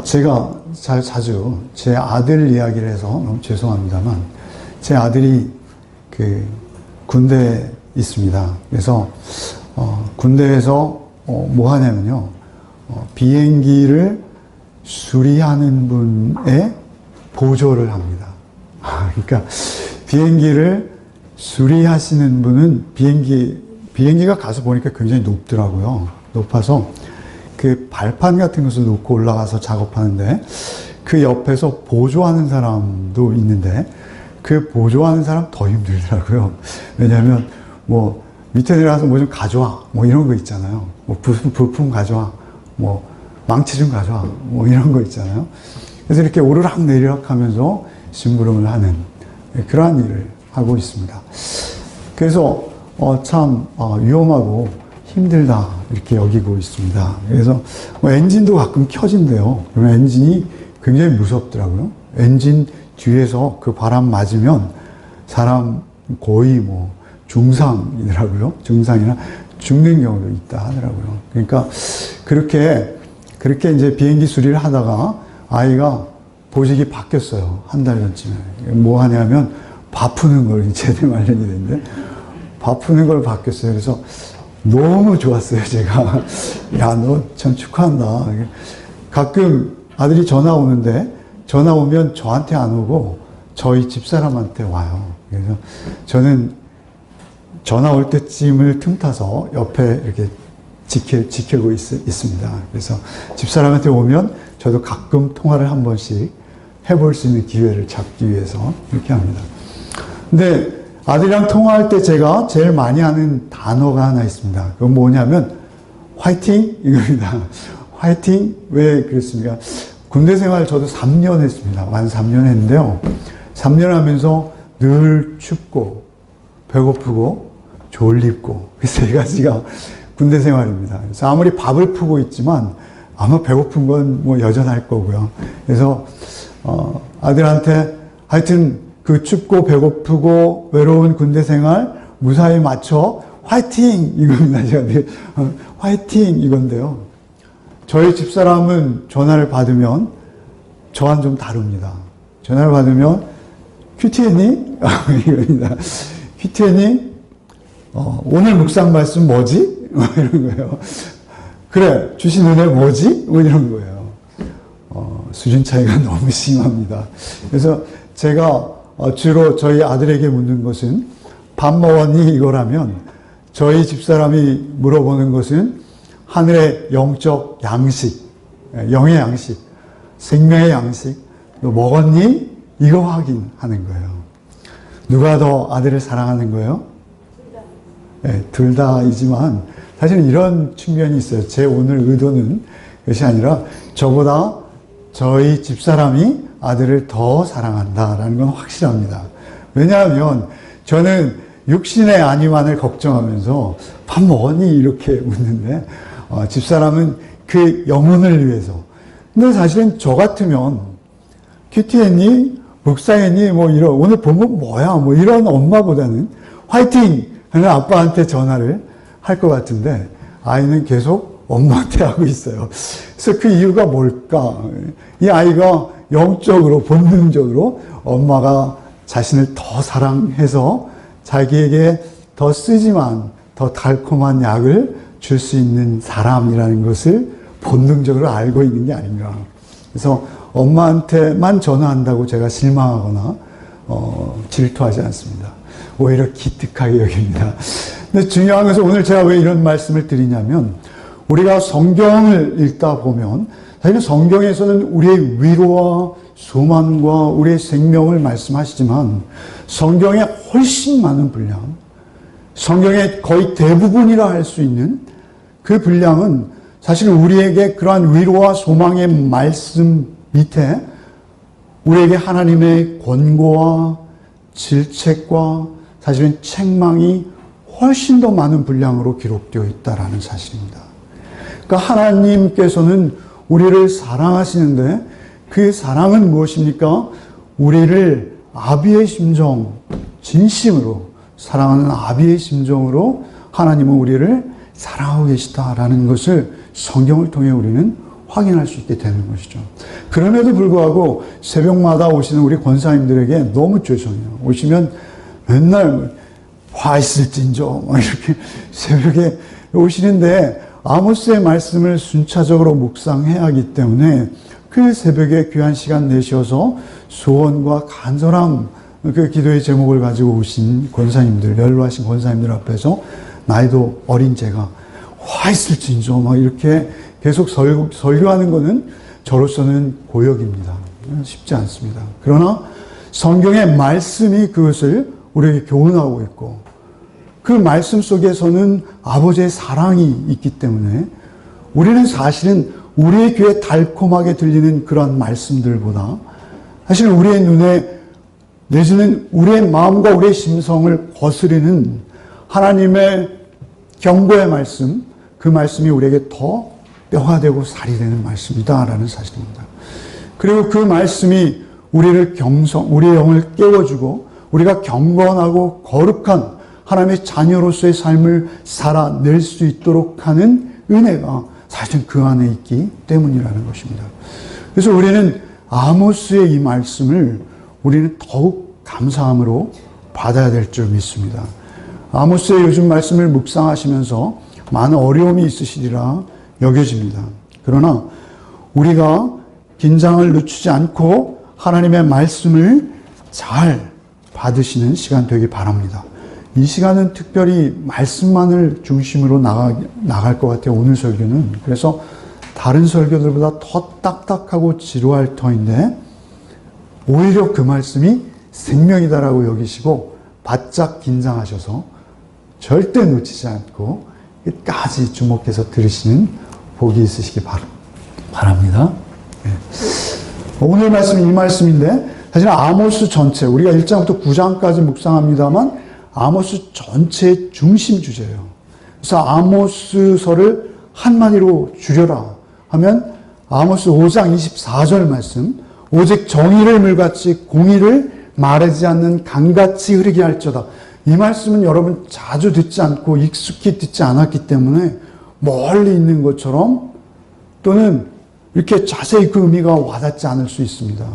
제가 자주 제 아들 이야기를 해서 너무 죄송합니다만, 제 아들이 군대에 있습니다. 그래서, 군대에서, 뭐 하냐면요, 비행기를 수리하는 분의 보조를 합니다. 그러니까, 비행기를 수리하시는 분은 비행기가 가서 보니까 굉장히 높더라고요. 높아서, 그 발판 같은 것을 놓고 올라가서 작업하는데 그 옆에서 보조하는 사람도 있는데 그 보조하는 사람 더 힘들더라고요. 왜냐하면 뭐 밑에 내려가서 뭐 좀 가져와 뭐 이런 거 있잖아요. 뭐 부품 가져와 뭐 망치 좀 가져와 뭐 이런 거 있잖아요. 그래서 이렇게 오르락 내리락 하면서 심부름을 하는 그러한 일을 하고 있습니다. 그래서 참 위험하고 힘들다 이렇게 여기고 있습니다. 그래서 엔진도 가끔 켜진대요. 그러면 엔진이 굉장히 무섭더라고요. 엔진 뒤에서 그 바람 맞으면 사람 거의 뭐 중상이더라고요. 중상이나 죽는 경우도 있다 하더라고요. 그러니까 그렇게 이제 비행기 수리를 하다가 아이가 보직이 바뀌었어요. 한 달 전쯤에. 뭐 하냐면 밥 푸는 걸 제대 마련이 됐는데 밥 푸는 걸 바뀌었어요. 그래서 너무 좋았어요, 제가. 야, 너 참 축하한다. 가끔 아들이 전화 오는데, 전화 오면 저한테 안 오고, 저희 집사람한테 와요. 그래서 저는 전화 올 때쯤을 틈타서 옆에 이렇게 지키고 있습니다. 그래서 집사람한테 오면 저도 가끔 통화를 한 번씩 해볼 수 있는 기회를 잡기 위해서 이렇게 합니다. 근데 아들이랑 통화할 때 제가 제일 많이 하는 단어가 하나 있습니다. 그건 뭐냐면 화이팅 이겁니다. 화이팅. 왜 그랬습니까? 군대 생활 저도 3년 했습니다. 만 3년 했는데요. 3년 하면서 늘 춥고 배고프고 졸립고 그 세 가지가 군대 생활입니다. 그래서 아무리 밥을 푸고 있지만 아마 배고픈 건 뭐 여전할 거고요. 그래서 아들한테 하여튼 그 춥고 배고프고 외로운 군대 생활 무사히 마쳐 화이팅 이겁니다. 제가 화이팅 이건데요. 저희 집사람은 전화를 받으면 저와는 좀 다릅니다. 전화를 받으면 큐티했니? 이겁니다. 큐티했니? 오늘 묵상 말씀 뭐지? 이런 거예요. 그래 주신 은혜 뭐지? 뭐 이런 거예요. 수준 차이가 너무 심합니다. 그래서 제가 주로 저희 아들에게 묻는 것은 밥 먹었니? 이거라면 저희 집사람이 물어보는 것은 하늘의 영적 양식, 영의 양식, 생명의 양식, 너 먹었니? 이거 확인하는 거예요. 누가 더 아들을 사랑하는 거예요? 네, 둘 다이지만 사실은 이런 측면이 있어요. 제 오늘 의도는 그것이 아니라 저보다 저희 집사람이 아들을 더 사랑한다라는 건 확실합니다. 왜냐하면 저는 육신의 안위만을 걱정하면서 밥 먹었니? 이렇게 묻는데 집사람은 그 영혼을 위해서. 근데 사실은 저 같으면 큐티했니? 묵상했니? 뭐 이런 오늘 본문 뭐야? 뭐 이런 엄마보다는 화이팅! 하는 아빠한테 전화를 할 것 같은데 아이는 계속 엄마한테 하고 있어요. 그래서 그 이유가 뭘까? 이 아이가 영적으로 본능적으로 엄마가 자신을 더 사랑해서 자기에게 더 쓰지만 더 달콤한 약을 줄 수 있는 사람이라는 것을 본능적으로 알고 있는 게 아닌가. 그래서 엄마한테만 전화한다고 제가 실망하거나 질투하지 않습니다. 오히려 기특하게 여깁니다. 근데 중요한 것은 오늘 제가 왜 이런 말씀을 드리냐면 우리가 성경을 읽다 보면 사실 성경에서는 우리의 위로와 소망과 우리의 생명을 말씀하시지만 성경에 훨씬 많은 분량, 성경의 거의 대부분이라 할 수 있는 그 분량은 사실 우리에게 그러한 위로와 소망의 말씀 밑에 우리에게 하나님의 권고와 질책과 사실은 책망이 훨씬 더 많은 분량으로 기록되어 있다는 사실입니다. 그러니까 하나님께서는 우리를 사랑하시는데 그 사랑은 무엇입니까? 우리를 아비의 심정, 진심으로 사랑하는 아비의 심정으로 하나님은 우리를 사랑하고 계시다라는 것을 성경을 통해 우리는 확인할 수 있게 되는 것이죠. 그럼에도 불구하고 새벽마다 오시는 우리 권사님들에게 너무 죄송해요. 오시면 맨날 화 있을진저 막 이렇게 새벽에 오시는데 아모스의 말씀을 순차적으로 묵상해야 하기 때문에 그 새벽에 귀한 시간 내셔서 소원과 간절한 그 기도의 제목을 가지고 오신 권사님들, 연로하신 권사님들 앞에서 나이도 어린 제가 화 있을진저 막 이렇게 계속 설교하는 것은 저로서는 고역입니다. 쉽지 않습니다. 그러나 성경의 말씀이 그것을 우리에게 교훈하고 있고 그 말씀 속에서는 아버지의 사랑이 있기 때문에 우리는 사실은 우리의 귀에 달콤하게 들리는 그런 말씀들보다 사실 우리의 눈에 내지는 우리의 마음과 우리의 심성을 거스르는 하나님의 경고의 말씀, 그 말씀이 우리에게 더 뼈가 되고 살이 되는 말씀이다라는 사실입니다. 그리고 그 말씀이 우리의 영을 깨워주고 우리가 경건하고 거룩한 하나님의 자녀로서의 삶을 살아낼 수 있도록 하는 은혜가 사실은 그 안에 있기 때문이라는 것입니다. 그래서 우리는 아모스의 이 말씀을 우리는 더욱 감사함으로 받아야 될 줄 믿습니다. 아모스의 요즘 말씀을 묵상하시면서 많은 어려움이 있으시리라 여겨집니다. 그러나 우리가 긴장을 늦추지 않고 하나님의 말씀을 잘 받으시는 시간 되기 바랍니다. 이 시간은 특별히 말씀만을 중심으로 나갈 것 같아요. 오늘 설교는. 그래서 다른 설교들보다 더 딱딱하고 지루할 터인데 오히려 그 말씀이 생명이다라고 여기시고 바짝 긴장하셔서 절대 놓치지 않고 끝까지 주목해서 들으시는 복이 있으시기 바랍니다. 네. 오늘 말씀은 이 말씀인데 사실 아모스 전체, 우리가 1장부터 9장까지 묵상합니다만 아모스 전체의 중심 주제예요. 그래서 아모스서를 한마디로 줄여라 하면 아모스 5장 24절 말씀, 오직 정의를 물같이 공의를 마르지 않는 강같이 흐르게 할지어다. 이 말씀은 여러분 자주 듣지 않고 익숙히 듣지 않았기 때문에 멀리 있는 것처럼 또는 이렇게 자세히 그 의미가 와닿지 않을 수 있습니다.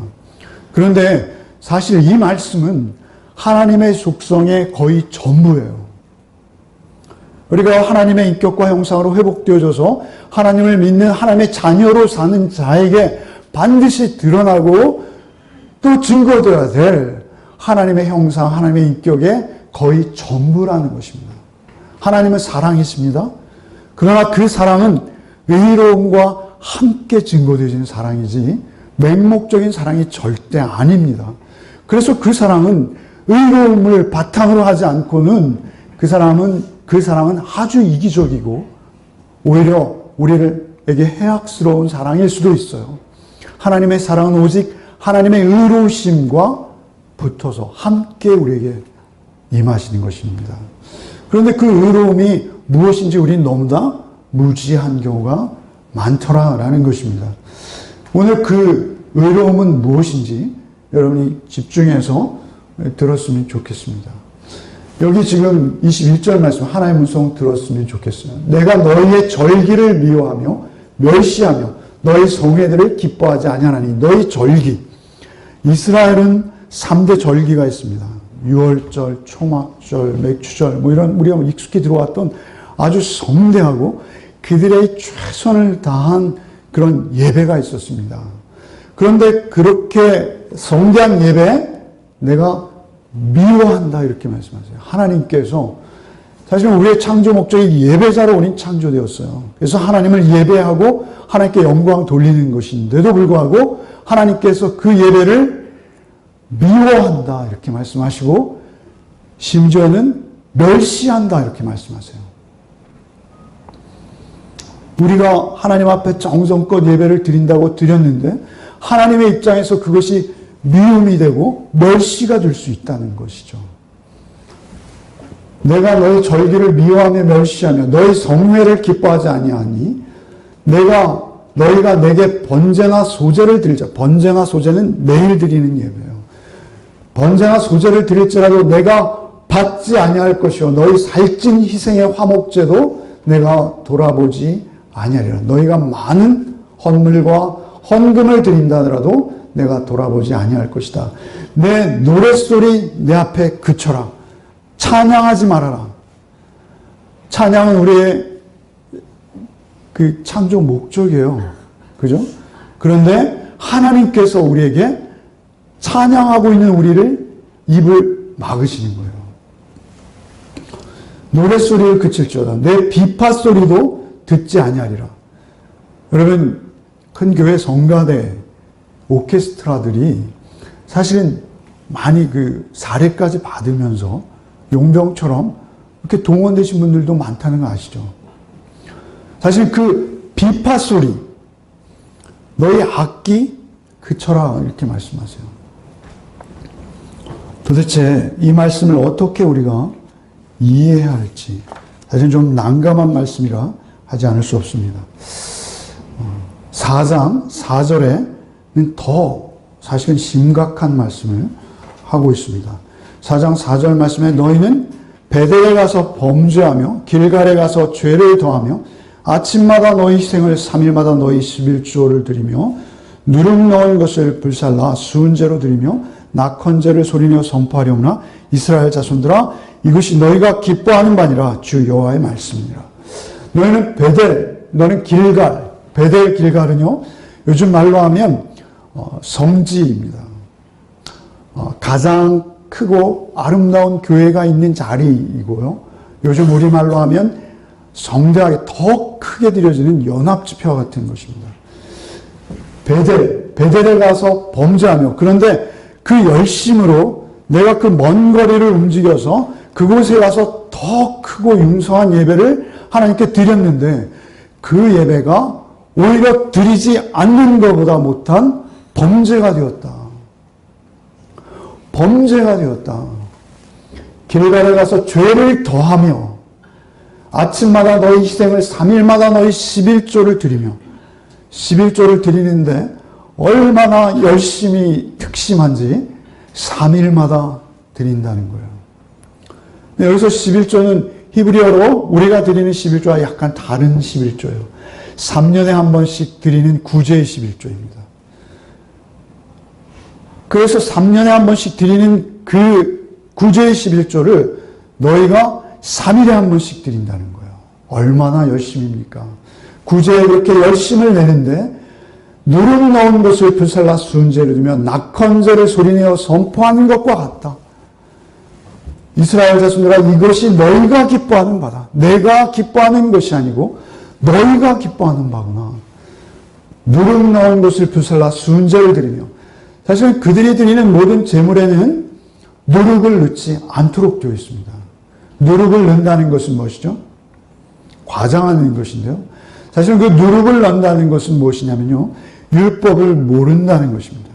그런데 사실 이 말씀은 하나님의 속성의 거의 전부예요. 우리가 하나님의 인격과 형상으로 회복되어져서 하나님을 믿는 하나님의 자녀로 사는 자에게 반드시 드러나고 또 증거되어야 될 하나님의 형상, 하나님의 인격의 거의 전부라는 것입니다. 하나님은 사랑이십니다. 그러나 그 사랑은 의로움과 함께 증거되어지는 사랑이지 맹목적인 사랑이 절대 아닙니다. 그래서 그 사랑은 의로움을 바탕으로 하지 않고는 그 사랑은 아주 이기적이고 오히려 우리에게 해악스러운 사랑일 수도 있어요. 하나님의 사랑은 오직 하나님의 의로우심과 붙어서 함께 우리에게 임하시는 것입니다. 그런데 그 의로움이 무엇인지 우리는 너무나 무지한 경우가 많더라라는 것입니다. 오늘 그 의로움은 무엇인지 여러분이 집중해서 들었으면 좋겠습니다. 여기 지금 21절 말씀 하나님의 문성 들었으면 좋겠어요. 내가 너희의 절기를 미워하며 멸시하며 너희 성회들을 기뻐하지 아니하나니 너희 절기. 이스라엘은 3대 절기가 있습니다. 유월절, 초막절, 맥주절 뭐 이런 우리가 익숙히 들어왔던 아주 성대하고 그들의 최선을 다한 그런 예배가 있었습니다. 그런데 그렇게 성대한 예배 내가 미워한다 이렇게 말씀하세요. 하나님께서 사실 우리의 창조 목적이 예배자로 우린 창조되었어요. 그래서 하나님을 예배하고 하나님께 영광 돌리는 것인데도 불구하고 하나님께서 그 예배를 미워한다 이렇게 말씀하시고 심지어는 멸시한다 이렇게 말씀하세요. 우리가 하나님 앞에 정성껏 예배를 드린다고 드렸는데 하나님의 입장에서 그것이 미움이 되고 멸시가 될 수 있다는 것이죠. 내가 너희 절기를 미워하며 멸시하며 너희 성회를 기뻐하지 아니하니 너희가 내게 번제나 소제를 드리자. 번제나 소제는 매일 드리는 예배예요. 번제나 소제를 드릴지라도 내가 받지 아니할 것이요 너희 살찐 희생의 화목제도 내가 돌아보지 아니하리라. 너희가 많은 헌물과 헌금을 드린다 하더라도 내가 돌아보지 아니할 것이다. 내 노랫소리 내 앞에 그쳐라. 찬양하지 말아라. 찬양은 우리의 그 창조 목적이에요. 그죠? 그런데 하나님께서 우리에게 찬양하고 있는 우리를 입을 막으시는 거예요. 노랫소리를 그칠지어다. 내 비파소리도 듣지 아니하리라. 여러분, 큰 교회 성가대 오케스트라들이 사실은 많이 그 사례까지 받으면서 용병처럼 이렇게 동원되신 분들도 많다는 거 아시죠? 사실 그 비파소리, 너희 악기 그쳐라 이렇게 말씀하세요. 도대체 이 말씀을 어떻게 우리가 이해해야 할지 사실 좀 난감한 말씀이라 하지 않을 수 없습니다. 4장 4절에는 더 사실은 심각한 말씀을 하고 있습니다. 4장 4절 말씀에 너희는 베델에 가서 범죄하며 길갈에 가서 죄를 더하며 아침마다 너희 희생을 3일마다 너희 11조를 드리며 누룩 넣은 것을 불살라 수은제로 드리며 낙헌제를 소리내어 선포하려무나 이스라엘 자손들아 이것이 너희가 기뻐하는 바니라 주 여호와의 말씀이니라. 너희는 베델, 너는 길갈, 베델 길갈은요 요즘 말로 하면 성지입니다. 가장 크고 아름다운 교회가 있는 자리이고요. 요즘 우리말로 하면 성대하게 더 크게 드려지는 연합지표와 같은 것입니다. 베델에 가서 범죄하며 그런데 그 열심으로 내가 그 먼 거리를 움직여서 그곳에 가서 더 크고 융성한 예배를 하나님께 드렸는데 그 예배가 오히려 드리지 않는 것보다 못한 범죄가 되었다. 범죄가 되었다. 길갈에 가서 죄를 더하며 아침마다 너희 희생을 3일마다 너희 11조를 드리며 11조를 드리는데 얼마나 열심히 특심한지 3일마다 드린다는 거예요. 여기서 11조는 히브리어로 우리가 드리는 11조와 약간 다른 11조예요. 3년에 한 번씩 드리는 구제의 11조입니다. 그래서 3년에 한 번씩 드리는 그 구제의 11조를 너희가 3일에 한 번씩 드린다는 거예요. 얼마나 열심입니까? 구제에 그렇게 열심을 내는데 누룩 넣은 것을 불살라 수은제를 두며 낙헌제를 소리내어 선포하는 것과 같다. 이스라엘 자손들아 이것이 너희가 기뻐하는 바다. 내가 기뻐하는 것이 아니고 너희가 기뻐하는 바구나. 누룩 넣은 것을 불살라 수은제를 드리며 사실 그들이 드리는 모든 제물에는 누룩을 넣지 않도록 되어 있습니다. 누룩을 넣는다는 것은 무엇이죠? 과장하는 것인데요. 사실 그 누룩을 넣는다는 것은 무엇이냐면요. 율법을 모른다는 것입니다.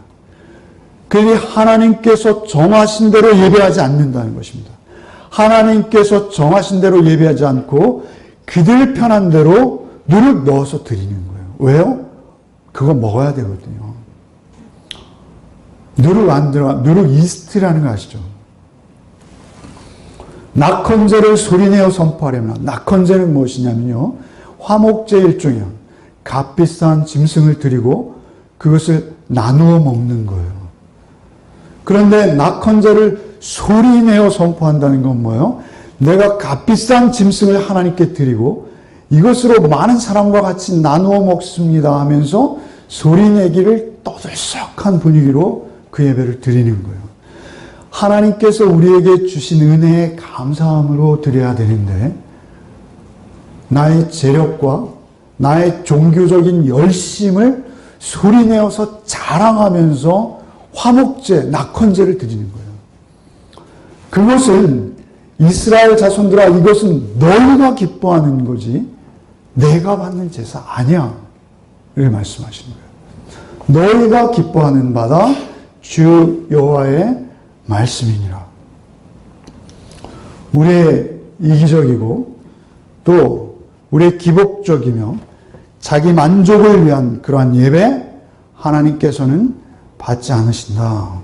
그들이 하나님께서 정하신 대로 예배하지 않는다는 것입니다. 하나님께서 정하신 대로 예배하지 않고 그들 편한 대로 누룩 넣어서 드리는 거예요. 왜요? 그거 먹어야 되거든요. 누룩 안 들어가, 누룩 이스트라는 거 아시죠? 낙헌제를 소리내어 선포하려면 낙헌제는 무엇이냐면요. 화목제 일종이요. 값비싼 짐승을 드리고 그것을 나누어 먹는 거예요. 그런데 낙헌제를 소리내어 선포한다는 건 뭐예요? 내가 값비싼 짐승을 하나님께 드리고 이것으로 많은 사람과 같이 나누어 먹습니다 하면서 소리내기를 떠들썩한 분위기로 그 예배를 드리는 거예요. 하나님께서 우리에게 주신 은혜에 감사함으로 드려야 되는데 나의 재력과 나의 종교적인 열심을 소리내어서 자랑하면서 화목제, 낙헌제를 드리는 거예요. 그것은 이스라엘 자손들아 이것은 너희가 기뻐하는 거지 내가 받는 제사 아니야. 이렇게 말씀하시는 거예요. 너희가 기뻐하는 바다 주 여호와의 말씀이니라. 우리의 이기적이고 또 우리의 기복적이며 자기 만족을 위한 그러한 예배 하나님께서는 받지 않으신다.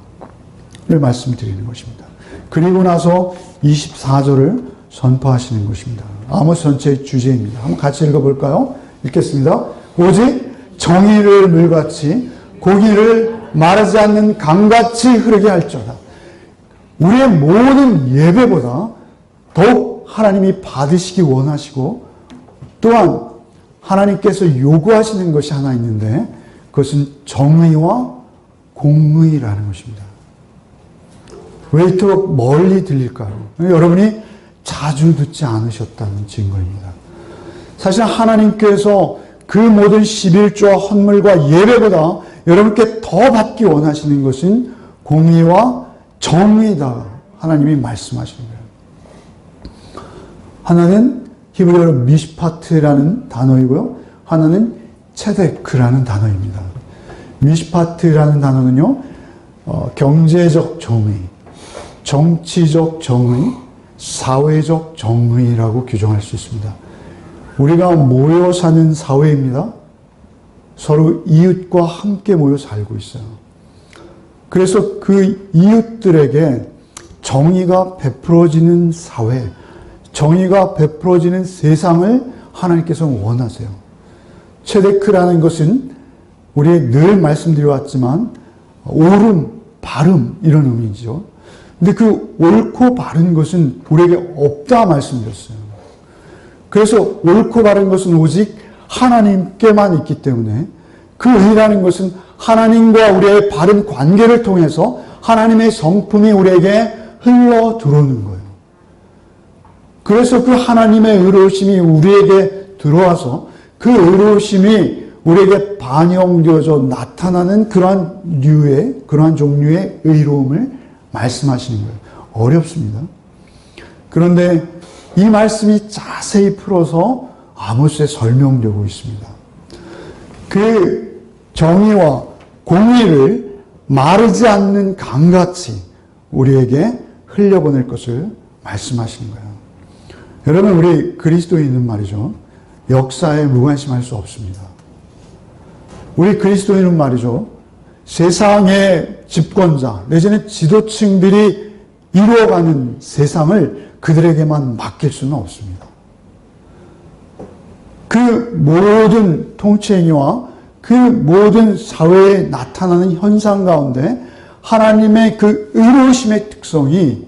를 말씀드리는 것입니다. 그리고 나서 24절을 선포하시는 것입니다. 아모스 전체의 주제입니다. 한번 같이 읽어볼까요? 읽겠습니다. 오직 정의를 물같이 공의를 마르지 않는 강같이 흐르게 할지어다. 우리의 모든 예배보다 더욱 하나님이 받으시기 원하시고 또한 하나님께서 요구하시는 것이 하나 있는데 그것은 정의와 공의라는 것입니다. 왜 이토록 멀리 들릴까요? 여러분이 자주 듣지 않으셨다는 증거입니다. 사실 하나님께서 그 모든 11조와 헌물과 예배보다 여러분께 더 받기 원하시는 것은 공의와 정의다. 하나님이 말씀하시는 거예요. 하나는 히브리어로 미시파트라는 단어이고요. 하나는 체데크라는 단어입니다. 미시파트라는 단어는요, 경제적 정의, 정치적 정의, 사회적 정의라고 규정할 수 있습니다. 우리가 모여 사는 사회입니다. 서로 이웃과 함께 모여 살고 있어요. 그래서 그 이웃들에게 정의가 베풀어지는 사회, 정의가 베풀어지는 세상을 하나님께서 원하세요. 체데크라는 것은 우리 늘 말씀드려왔지만 옳음, 바름 이런 의미죠. 근데 그 옳고 바른 것은 우리에게 없다 말씀드렸어요. 그래서 옳고 바른 것은 오직 하나님께만 있기 때문에 그 의라는 것은 하나님과 우리의 바른 관계를 통해서 하나님의 성품이 우리에게 흘러 들어오는 거예요. 그래서 그 하나님의 의로우심이 우리에게 들어와서 그 의로우심이 우리에게 반영되어져 나타나는 그러한 종류의 의로움을 말씀하시는 거예요. 어렵습니다. 그런데 이 말씀이 자세히 풀어서 아모스에 설명되고 있습니다. 그 정의와 공의를 마르지 않는 강같이 우리에게 흘려보낼 것을 말씀하시는 거예요. 여러분, 우리 그리스도인은 말이죠, 역사에 무관심할 수 없습니다. 우리 그리스도인은 말이죠, 세상의 집권자 내지는 지도층들이 이루어가는 세상을 그들에게만 맡길 수는 없습니다. 그 모든 통치행위와 그 모든 사회에 나타나는 현상 가운데 하나님의 그 의로우심의 특성이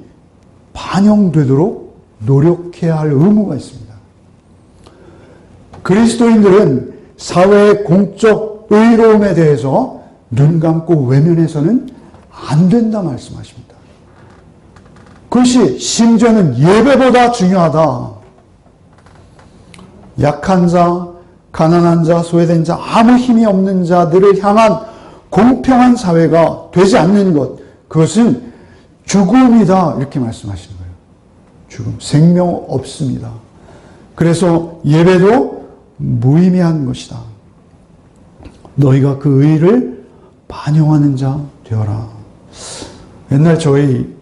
반영되도록 노력해야 할 의무가 있습니다. 그리스도인들은 사회의 공적 의로움에 대해서 눈 감고 외면해서는 안 된다 말씀하십니다. 그것이 심지어는 예배보다 중요하다. 약한 자, 가난한 자, 소외된 자, 아무 힘이 없는 자들을 향한 공평한 사회가 되지 않는 것, 그것은 죽음이다 이렇게 말씀하시는 거예요. 죽음, 생명 없습니다. 그래서 예배도 무의미한 것이다. 너희가 그 의를 반영하는 자 되어라. 옛날 저희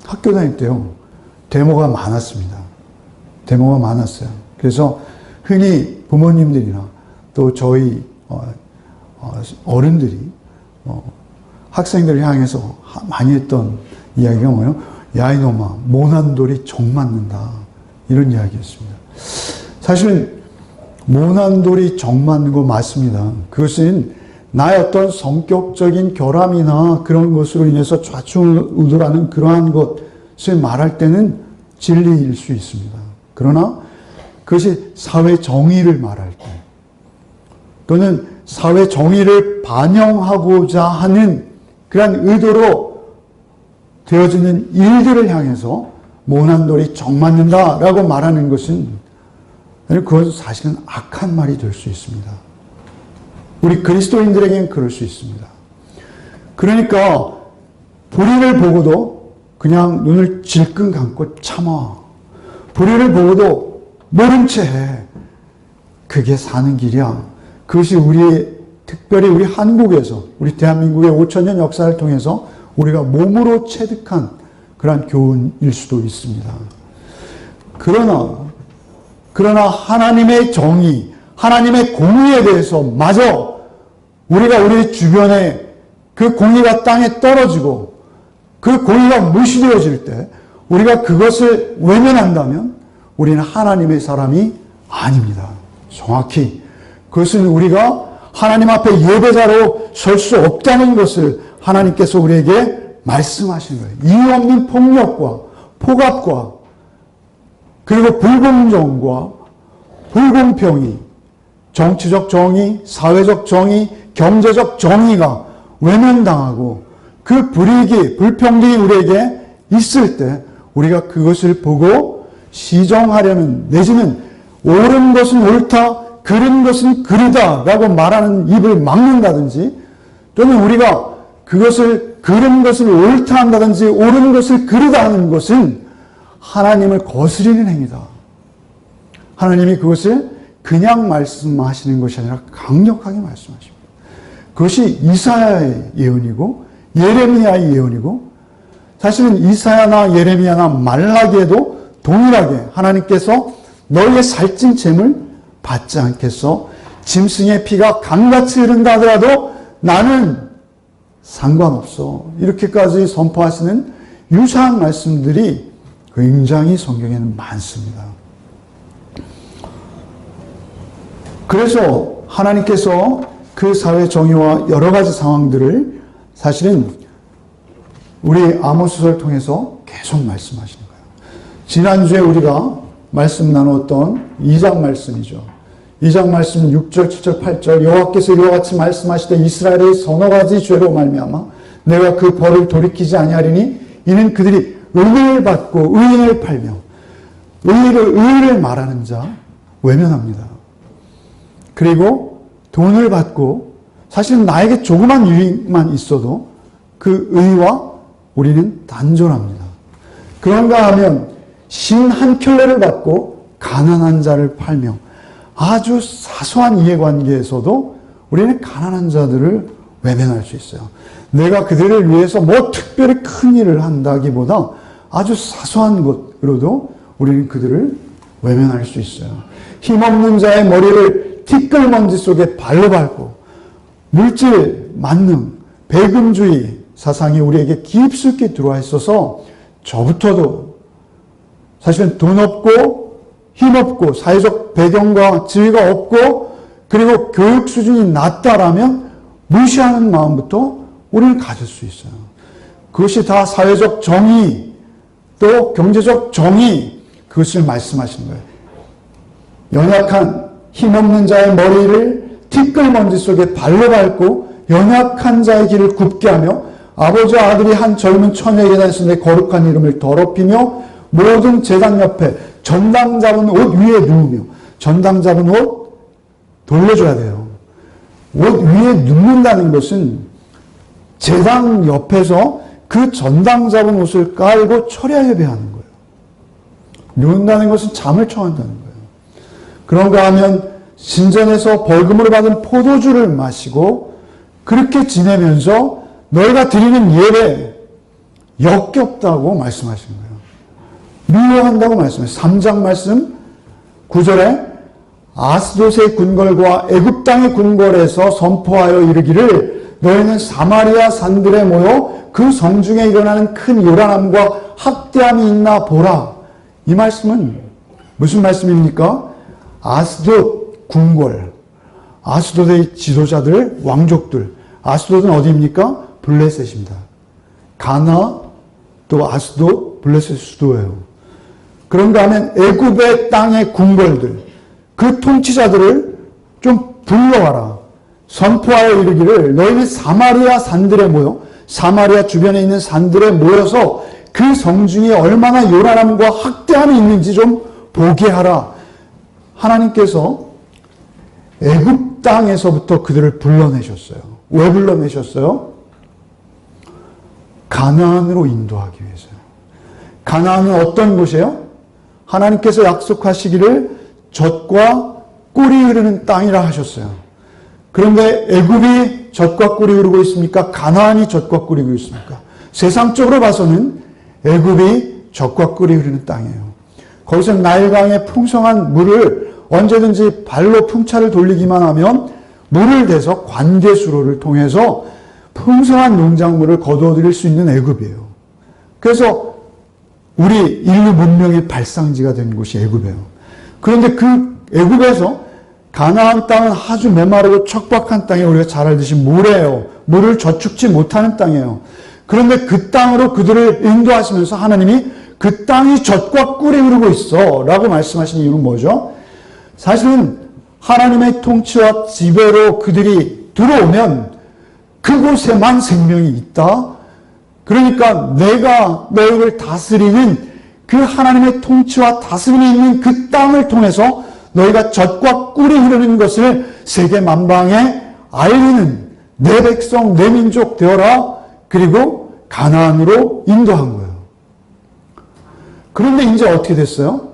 학교 다닐 때요, 데모가 많았습니다. 데모가 많았어요. 그래서 흔히 부모님들이나 또 저희 어른들이 학생들을 향해서 많이 했던 이야기가 뭐예요? 야 이놈아, 모난돌이 정 맞는다. 이런 이야기였습니다. 사실은 모난돌이 정 맞는 거 맞습니다. 그것은 나의 어떤 성격적인 결함이나 그런 것으로 인해서 좌충우돌하는 그러한 것을 말할 때는 진리일 수 있습니다. 그러나 그것이 사회 정의를 말할 때 또는 사회 정의를 반영하고자 하는 그러한 의도로 되어지는 일들을 향해서 모난돌이 정 맞는다라고 말하는 것은 그것은 사실은 악한 말이 될 수 있습니다. 우리 그리스도인들에게는 그럴 수 있습니다. 그러니까 불의를 보고도 그냥 눈을 질끈 감고 참아. 불의를 보고도 모른 채 해. 그게 사는 길이야. 그것이 특별히 우리 한국에서, 우리 대한민국의 5천년 역사를 통해서 우리가 몸으로 체득한 그러한 교훈일 수도 있습니다. 그러나 하나님의 정의, 하나님의 공의에 대해서 마저 우리가 우리 주변에 그 공의가 땅에 떨어지고 그 공의가 무시되어질 때 우리가 그것을 외면한다면 우리는 하나님의 사람이 아닙니다. 정확히 그것은 우리가 하나님 앞에 예배자로 설 수 없다는 것을 하나님께서 우리에게 말씀하시는 거예요. 이유 없는 폭력과 폭압과 그리고 불공정과 불공평이, 정치적 정의, 사회적 정의, 경제적 정의가 외면당하고 그 불이익이, 불평등이 우리에게 있을 때 우리가 그것을 보고 시정하려는, 내지는 옳은 것은 옳다, 그른 것은 그르다라고 말하는 입을 막는다든지, 또는 우리가 그것을 그른 것을 옳다 한다든지 옳은 것을 그르다 하는 것은 하나님을 거스리는 행위다. 하나님이 그것을 그냥 말씀하시는 것이 아니라 강력하게 말씀하십니다. 그것이 이사야의 예언이고 예레미야의 예언이고, 사실은 이사야나 예레미야나 말라기에도 동일하게 하나님께서 너희의 살찐 잼을 받지 않겠어? 짐승의 피가 강같이 흐른다 하더라도 나는 상관없어. 이렇게까지 선포하시는 유사한 말씀들이 굉장히 성경에는 많습니다. 그래서 하나님께서 그 사회 정의와 여러 가지 상황들을 사실은 우리 아모스서를 통해서 계속 말씀하시는 거예요. 지난주에 우리가 말씀 나누었던 2장 말씀이죠. 2장 말씀 6절, 7절, 8절 여호와께서 이와 같이 말씀하시되 이스라엘의 서너 가지 죄로 말미암아 내가 그 벌을 돌이키지 아니하리니 이는 그들이 의를 받고 의인을 팔며 의를 말하는 자 외면합니다. 그리고 돈을 받고 사실은 나에게 조그만 유익만 있어도 그 의와 우리는 단절합니다. 그런가 하면 신 한 켤레를 받고 가난한 자를 팔며 아주 사소한 이해관계에서도 우리는 가난한 자들을 외면할 수 있어요. 내가 그들을 위해서 뭐 특별히 큰 일을 한다기보다 아주 사소한 것으로도 우리는 그들을 외면할 수 있어요. 힘없는 자의 머리를 티끌먼지 속에 발로 밟고 물질, 만능, 배금주의 사상이 우리에게 깊숙이 들어와 있어서 저부터도 사실은 돈 없고 힘 없고 사회적 배경과 지위가 없고 그리고 교육 수준이 낮다라면 무시하는 마음부터 우리는 가질 수 있어요. 그것이 다 사회적 정의 또 경제적 정의, 그것을 말씀하시는 거예요. 연약한 힘없는 자의 머리를 티끌먼지 속에 발로 밟고 연약한 자의 길을 굽게 하며 아버지와 아들이 한 젊은 처녀에게 다니서 내 거룩한 이름을 더럽히며 모든 제단 옆에 전당 잡은 옷 위에 누우며, 전당 잡은 옷 돌려줘야 돼요. 옷 위에 눕는다는 것은 제단 옆에서 그 전당 잡은 옷을 깔고 철야 예배하는 거예요. 눕는다는 것은 잠을 청한다는 거예요. 그런가 하면 신전에서 벌금으로 받은 포도주를 마시고 그렇게 지내면서 너희가 드리는 예배 역겹다고 말씀하신 거예요. 미워한다고 말씀하셨어요. 3장 말씀 9절에 아스돗의 궁궐과 애굽 땅의 궁궐에서 선포하여 이르기를 너희는 사마리아 산들에 모여 그 성중에 일어나는 큰 요란함과 학대함이 있나 보라. 이 말씀은 무슨 말씀입니까? 아스돗 궁궐, 아스돗의 지도자들, 왕족들. 아스돗은 어디입니까? 블레셋입니다. 가나 또 아스돗, 블레셋 수도예요. 그런가 하면 애굽의 땅의 궁궐들, 그 통치자들을 좀 불러와라. 선포하여 이르기를 너희는 사마리아 산들에 모여, 사마리아 주변에 있는 산들에 모여서 그 성중에 얼마나 요란함과 학대함이 있는지 좀 보게 하라. 하나님께서 애굽 땅에서부터 그들을 불러내셨어요. 왜 불러내셨어요? 가나안으로 인도하기 위해서요. 가나안은 어떤 곳이에요? 하나님께서 약속하시기를 젖과 꿀이 흐르는 땅이라 하셨어요. 그런데 애굽이 젖과 꿀이 흐르고 있습니까? 가나안이 젖과 꿀이 흐르고 있습니까? 세상적으로 봐서는 애굽이 젖과 꿀이 흐르는 땅이에요. 거기서 나일강의 풍성한 물을 언제든지 발로 풍차를 돌리기만 하면 물을 대서 관계수로를 통해서 풍성한 농작물을 거두어들일 수 있는 애굽이에요. 그래서 우리 인류 문명의 발상지가 된 곳이 애굽이에요. 그런데 그 애굽에서 가나안 땅은 아주 메마르고 척박한 땅에 우리가 잘 알듯이 모래예요. 물을 저축지 못하는 땅이에요. 그런데 그 땅으로 그들을 인도하시면서 하나님이 그 땅이 젖과 꿀이 흐르고 있어 라고 말씀하신 이유는 뭐죠? 사실은 하나님의 통치와 지배로 그들이 들어오면 그곳에만 생명이 있다. 그러니까 내가 너희를 다스리는 그 하나님의 통치와 다스림이 있는 그 땅을 통해서 너희가 젖과 꿀이 흐르는 것을 세계 만방에 알리는 내 백성, 내 민족 되어라. 그리고 가나안으로 인도한 거예요. 그런데 이제 어떻게 됐어요?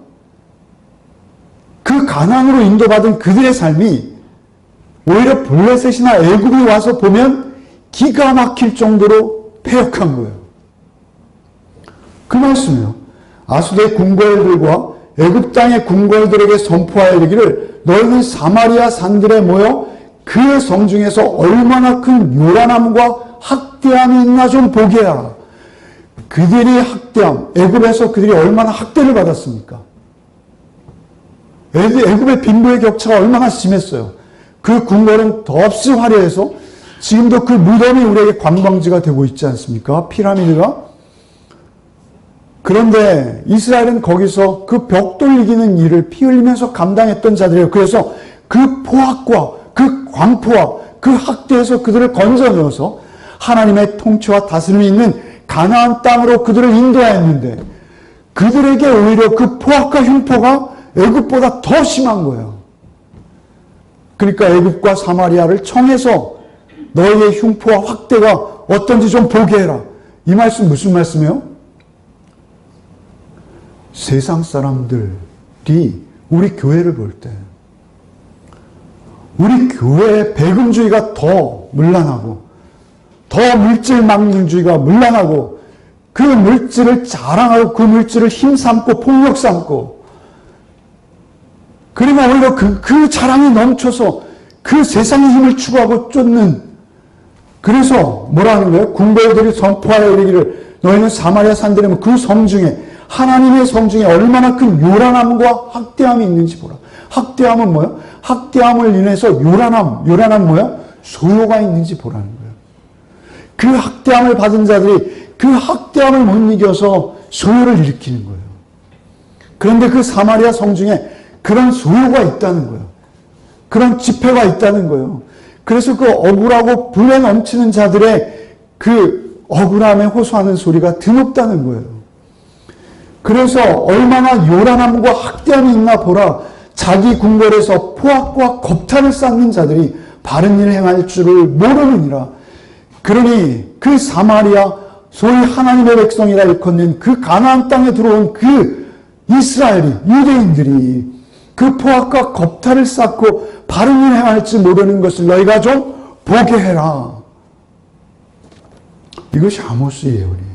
그 가나안으로 인도받은 그들의 삶이 오히려 블레셋이나 애굽이 와서 보면 기가 막힐 정도로 패역한 거예요. 그 말씀이요. 아수르의 궁궐들과 애굽 땅의 궁궐들에게 선포하여 이르기를 너희는 사마리아 산들에 모여 그 성중에서 얼마나 큰 요란함과 학대함이 있나 좀 보게 하라. 그들이 학대함, 애굽에서 그들이 얼마나 학대를 받았습니까? 애굽의 빈부의 격차가 얼마나 심했어요. 그 궁궐은 더없이 화려해서 지금도 그 무덤이 우리에게 관광지가 되고 있지 않습니까? 피라미드가. 그런데 이스라엘은 거기서 그 벽돌 이기는 일을 피 흘리면서 감당했던 자들이에요. 그래서 그 포악과 그 광포와 그 학대에서 그들을 건져내어서 하나님의 통치와 다스림이 있는 가나안 땅으로 그들을 인도하였는데 그들에게 오히려 그 포악과 흉포가 애굽보다 더 심한 거예요. 그러니까 애굽과 사마리아를 청해서 너희의 흉포와 확대가 어떤지 좀 보게 해라. 이 말씀 무슨 말씀이에요? 세상 사람들이 우리 교회를 볼 때 우리 교회의 배금주의가 더 문란하고 더 물질망령주의가 문란하고 그 물질을 자랑하고 그 물질을 힘삼고 폭력 삼고 그리고 오히려 그 자랑이 넘쳐서 그 세상의 힘을 추구하고 쫓는 그래서 뭐라는 거예요? 궁궐들이 선포하여 이르기를 너희는 사마리아 산들에 그 성중에 하나님의 성중에 얼마나 큰 요란함과 학대함이 있는지 보라. 학대함은 뭐예요? 학대함을 인해서 요란함 뭐예요? 소요가 있는지 보라는 거예요. 그 학대함을 받은 자들이 그 학대함을 못 이겨서 소요를 일으키는 거예요. 그런데 그 사마리아 성중에 그런 소요가 있다는 거예요. 그런 집회가 있다는 거예요. 그래서 그 억울하고 불에 넘치는 자들의 그 억울함에 호소하는 소리가 드높다는 거예요. 그래서 얼마나 요란함과 학대함이 있나 보라. 자기 궁궐에서 포악과 겁탈을 쌓는 자들이 바른 일을 행할 줄을 모르느니라. 그러니 그 사마리아 소위 하나님의 백성이라 일컫는 그 가나안 땅에 들어온 그 이스라엘이 유대인들이 그 포악과 겁탈을 쌓고 바른 일을 행할지 모르는 것을 너희가 좀 보게 해라. 이것이 아모스의 예언이에요.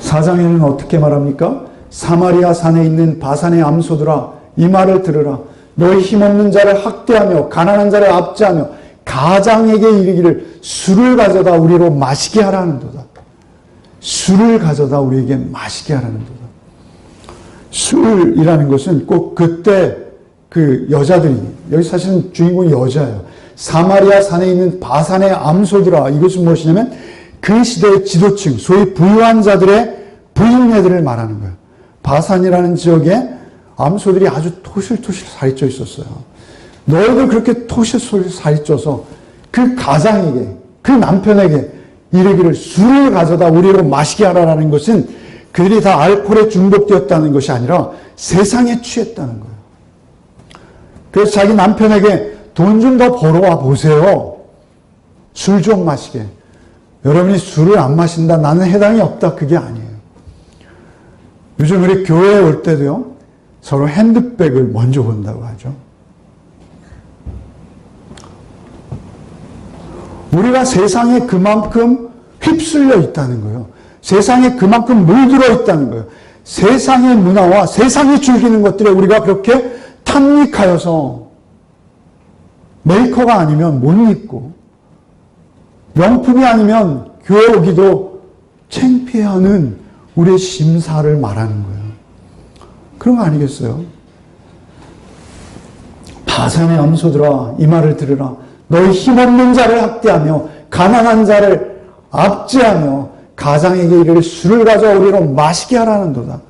4장에는 어떻게 말합니까? 사마리아 산에 있는 바산의 암소들아 이 말을 들으라. 너희 힘없는 자를 학대하며 가난한 자를 압제하며 가장에게 이르기를 술을 가져다 우리로 마시게 하라는도다. 술을 가져다 우리에게 마시게 하라는도다. 술이라는 것은 꼭 그때 그 여자들이 여기 사실은 주인공이 여자예요. 사마리아 산에 있는 바산의 암소들아 이것은 무엇이냐면 그 시대의 지도층 소위 부유한 자들의 부인네들을 말하는 거예요. 바산이라는 지역에 암소들이 아주 토실토실 살이 쪄 있었어요. 너희들 그렇게 토실토실 살이 쪄서 그 가장에게 그 남편에게 이르기를 술을 가져다 우리로 마시게 하라라는 것은 그들이 다 알코올에 중독되었다는 것이 아니라 세상에 취했다는 거예요. 그래서 자기 남편에게 돈 좀 더 벌어와 보세요. 술 좀 마시게. 여러분이 술을 안 마신다. 나는 해당이 없다. 그게 아니에요. 요즘 우리 교회에 올 때도요. 서로 핸드백을 먼저 본다고 하죠. 우리가 세상에 그만큼 휩쓸려 있다는 거예요. 세상에 그만큼 물들어 있다는 거예요. 세상의 문화와 세상이 즐기는 것들에 우리가 그렇게 탐닉하여서 메이커가 아니면 못 입고 명품이 아니면 교회 오기도 창피해하는 우리의 심사를 말하는 거예요. 그런 거 아니겠어요? 사산의 염소들아 이 말을 들으라. 너희 힘없는 자를 학대하며 가난한 자를 압제하며 가장에게 이르를 술을 가져오리로 마시게 하라는도다.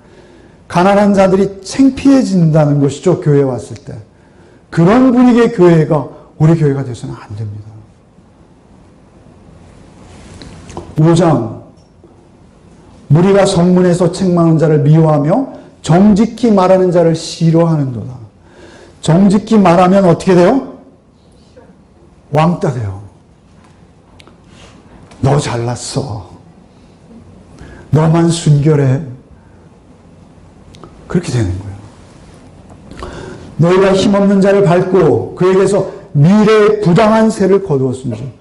가난한 자들이 창피해진다는 것이죠. 교회에 왔을 때. 그런 분위기의 교회가 우리 교회가 돼서는 안 됩니다. 5장 무리가 성문에서 책망하는 자를 미워하며 정직히 말하는 자를 싫어하는도다. 정직히 말하면 어떻게 돼요? 왕따 돼요. 너 잘났어. 너만 순결해. 그렇게 되는 거예요. 너희가 힘없는 자를 밟고 그에게서 미래의 부당한 세를 거두었은지.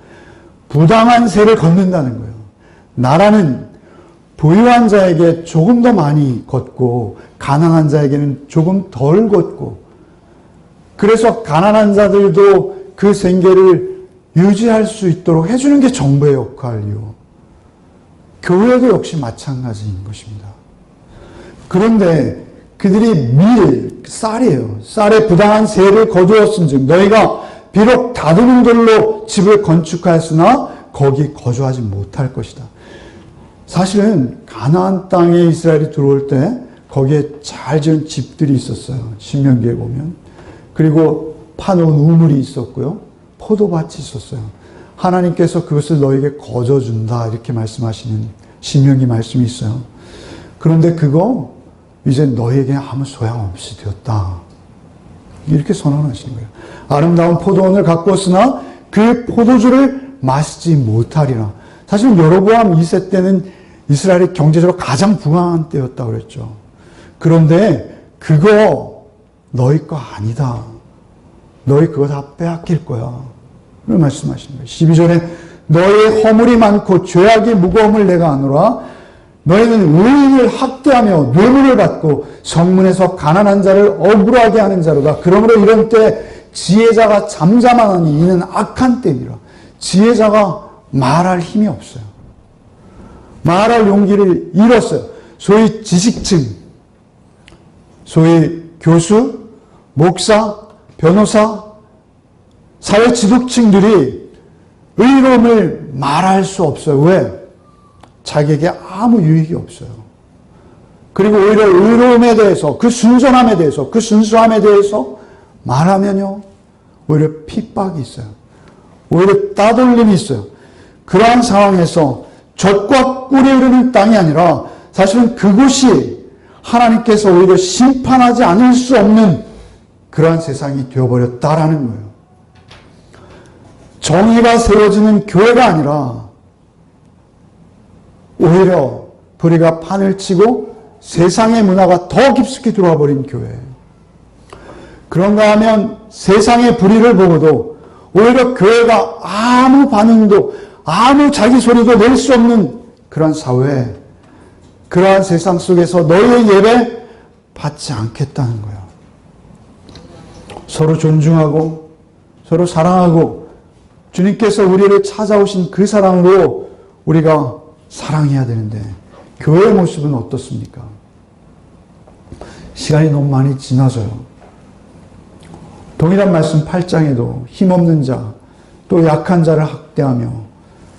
부당한 세를 걷는다는 거예요. 나라는 부유한 자에게 조금 더 많이 걷고 가난한 자에게는 조금 덜 걷고, 그래서 가난한 자들도 그 생계를 유지할 수 있도록 해주는 게 정부의 역할이요. 교회도 역시 마찬가지인 것입니다. 그런데 그들이 쌀이에요. 쌀에 부당한 세를 거두었은즉 너희가 비록 다듬은 돌로 집을 건축하였으나 거기 거주하지 못할 것이다. 사실은 가나안 땅에 이스라엘이 들어올 때 거기에 잘 지은 집들이 있었어요. 신명기에 보면. 그리고 파놓은 우물이 있었고요. 포도밭이 있었어요. 하나님께서 그것을 너에게 거저준다 이렇게 말씀하시는 신명기 말씀이 있어요. 그런데 그거 이제 너에게 아무 소용없이 되었다. 이렇게 선언하시는 거예요. 아름다운 포도원을 가꾸었으나 그 포도주를 마시지 못하리라. 사실 여로보암 2세 때는 이스라엘이 경제적으로 가장 부강한 때였다고 그랬죠. 그런데 그거 너희 거 아니다. 너희 그거 다 빼앗길 거야. 를 말씀하시는 거예요. 12절에 너희의 허물이 많고 죄악의 무거움을 내가 아노라. 너희는 의인을 학대하며 뇌물을 받고 성문에서 가난한 자를 억울하게 하는 자로다. 그러므로 이런 때 지혜자가 잠잠하니 이는 악한 때이라. 지혜자가 말할 힘이 없어요. 말할 용기를 잃었어요. 소위 지식층, 소위 교수, 목사, 변호사, 사회 지도층들이 의로움을 말할 수 없어요. 왜? 자기에게 아무 유익이 없어요. 그리고 오히려 의로움에 대해서, 그 순전함에 대해서, 그 순수함에 대해서 말하면요, 오히려 핍박이 있어요. 오히려 따돌림이 있어요. 그러한 상황에서 젖과 꿀이 흐르는 땅이 아니라 사실은 그곳이 하나님께서 오히려 심판하지 않을 수 없는 그러한 세상이 되어버렸다라는 거예요. 정의가 세워지는 교회가 아니라 오히려 불의가 판을 치고 세상의 문화가 더 깊숙이 들어와 버린 교회. 그런가 하면 세상의 불의를 보고도 오히려 교회가 아무 반응도 아무 자기 소리도 낼 수 없는 그러한 사회, 그러한 세상 속에서 너희의 예배 받지 않겠다는 거예요. 서로 존중하고 서로 사랑하고 주님께서 우리를 찾아오신 그 사랑으로 우리가 사랑해야 되는데 교회의 모습은 어떻습니까? 시간이 너무 많이 지나서요. 동일한 말씀 8장에도 힘없는 자, 또 약한 자를 학대하며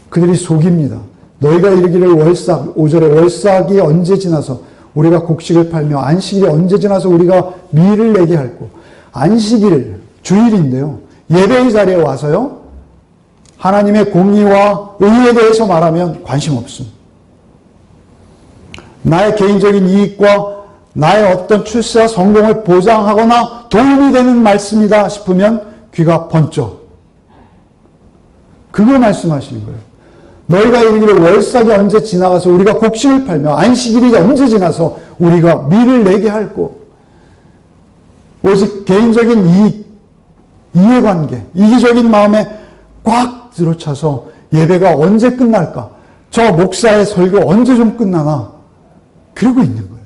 그들이 속입니다. 너희가 이르기를 월삭, 5절에 월삭이 언제 지나서 우리가 곡식을 팔며 안식일이 언제 지나서 우리가 미를 내게 할고, 안식일, 주일인데요. 예배의 자리에 와서요. 하나님의 공의와 의에 대해서 말하면 관심 없음. 나의 개인적인 이익과 나의 어떤 출세와 성공을 보장하거나 도움이 되는 말씀이다 싶으면 귀가 번쩍. 그걸 말씀하시는 거예요. 너희가 이르기를 월삭이 언제 지나가서 우리가 곡식을 팔며 안식일이 언제 지나서 우리가 미를 내게 할고, 오직 개인적인 이익, 이해관계, 이기적인 마음에 꽉 들어차서 예배가 언제 끝날까? 저 목사의 설교 언제 좀 끝나나? 그러고 있는 거예요.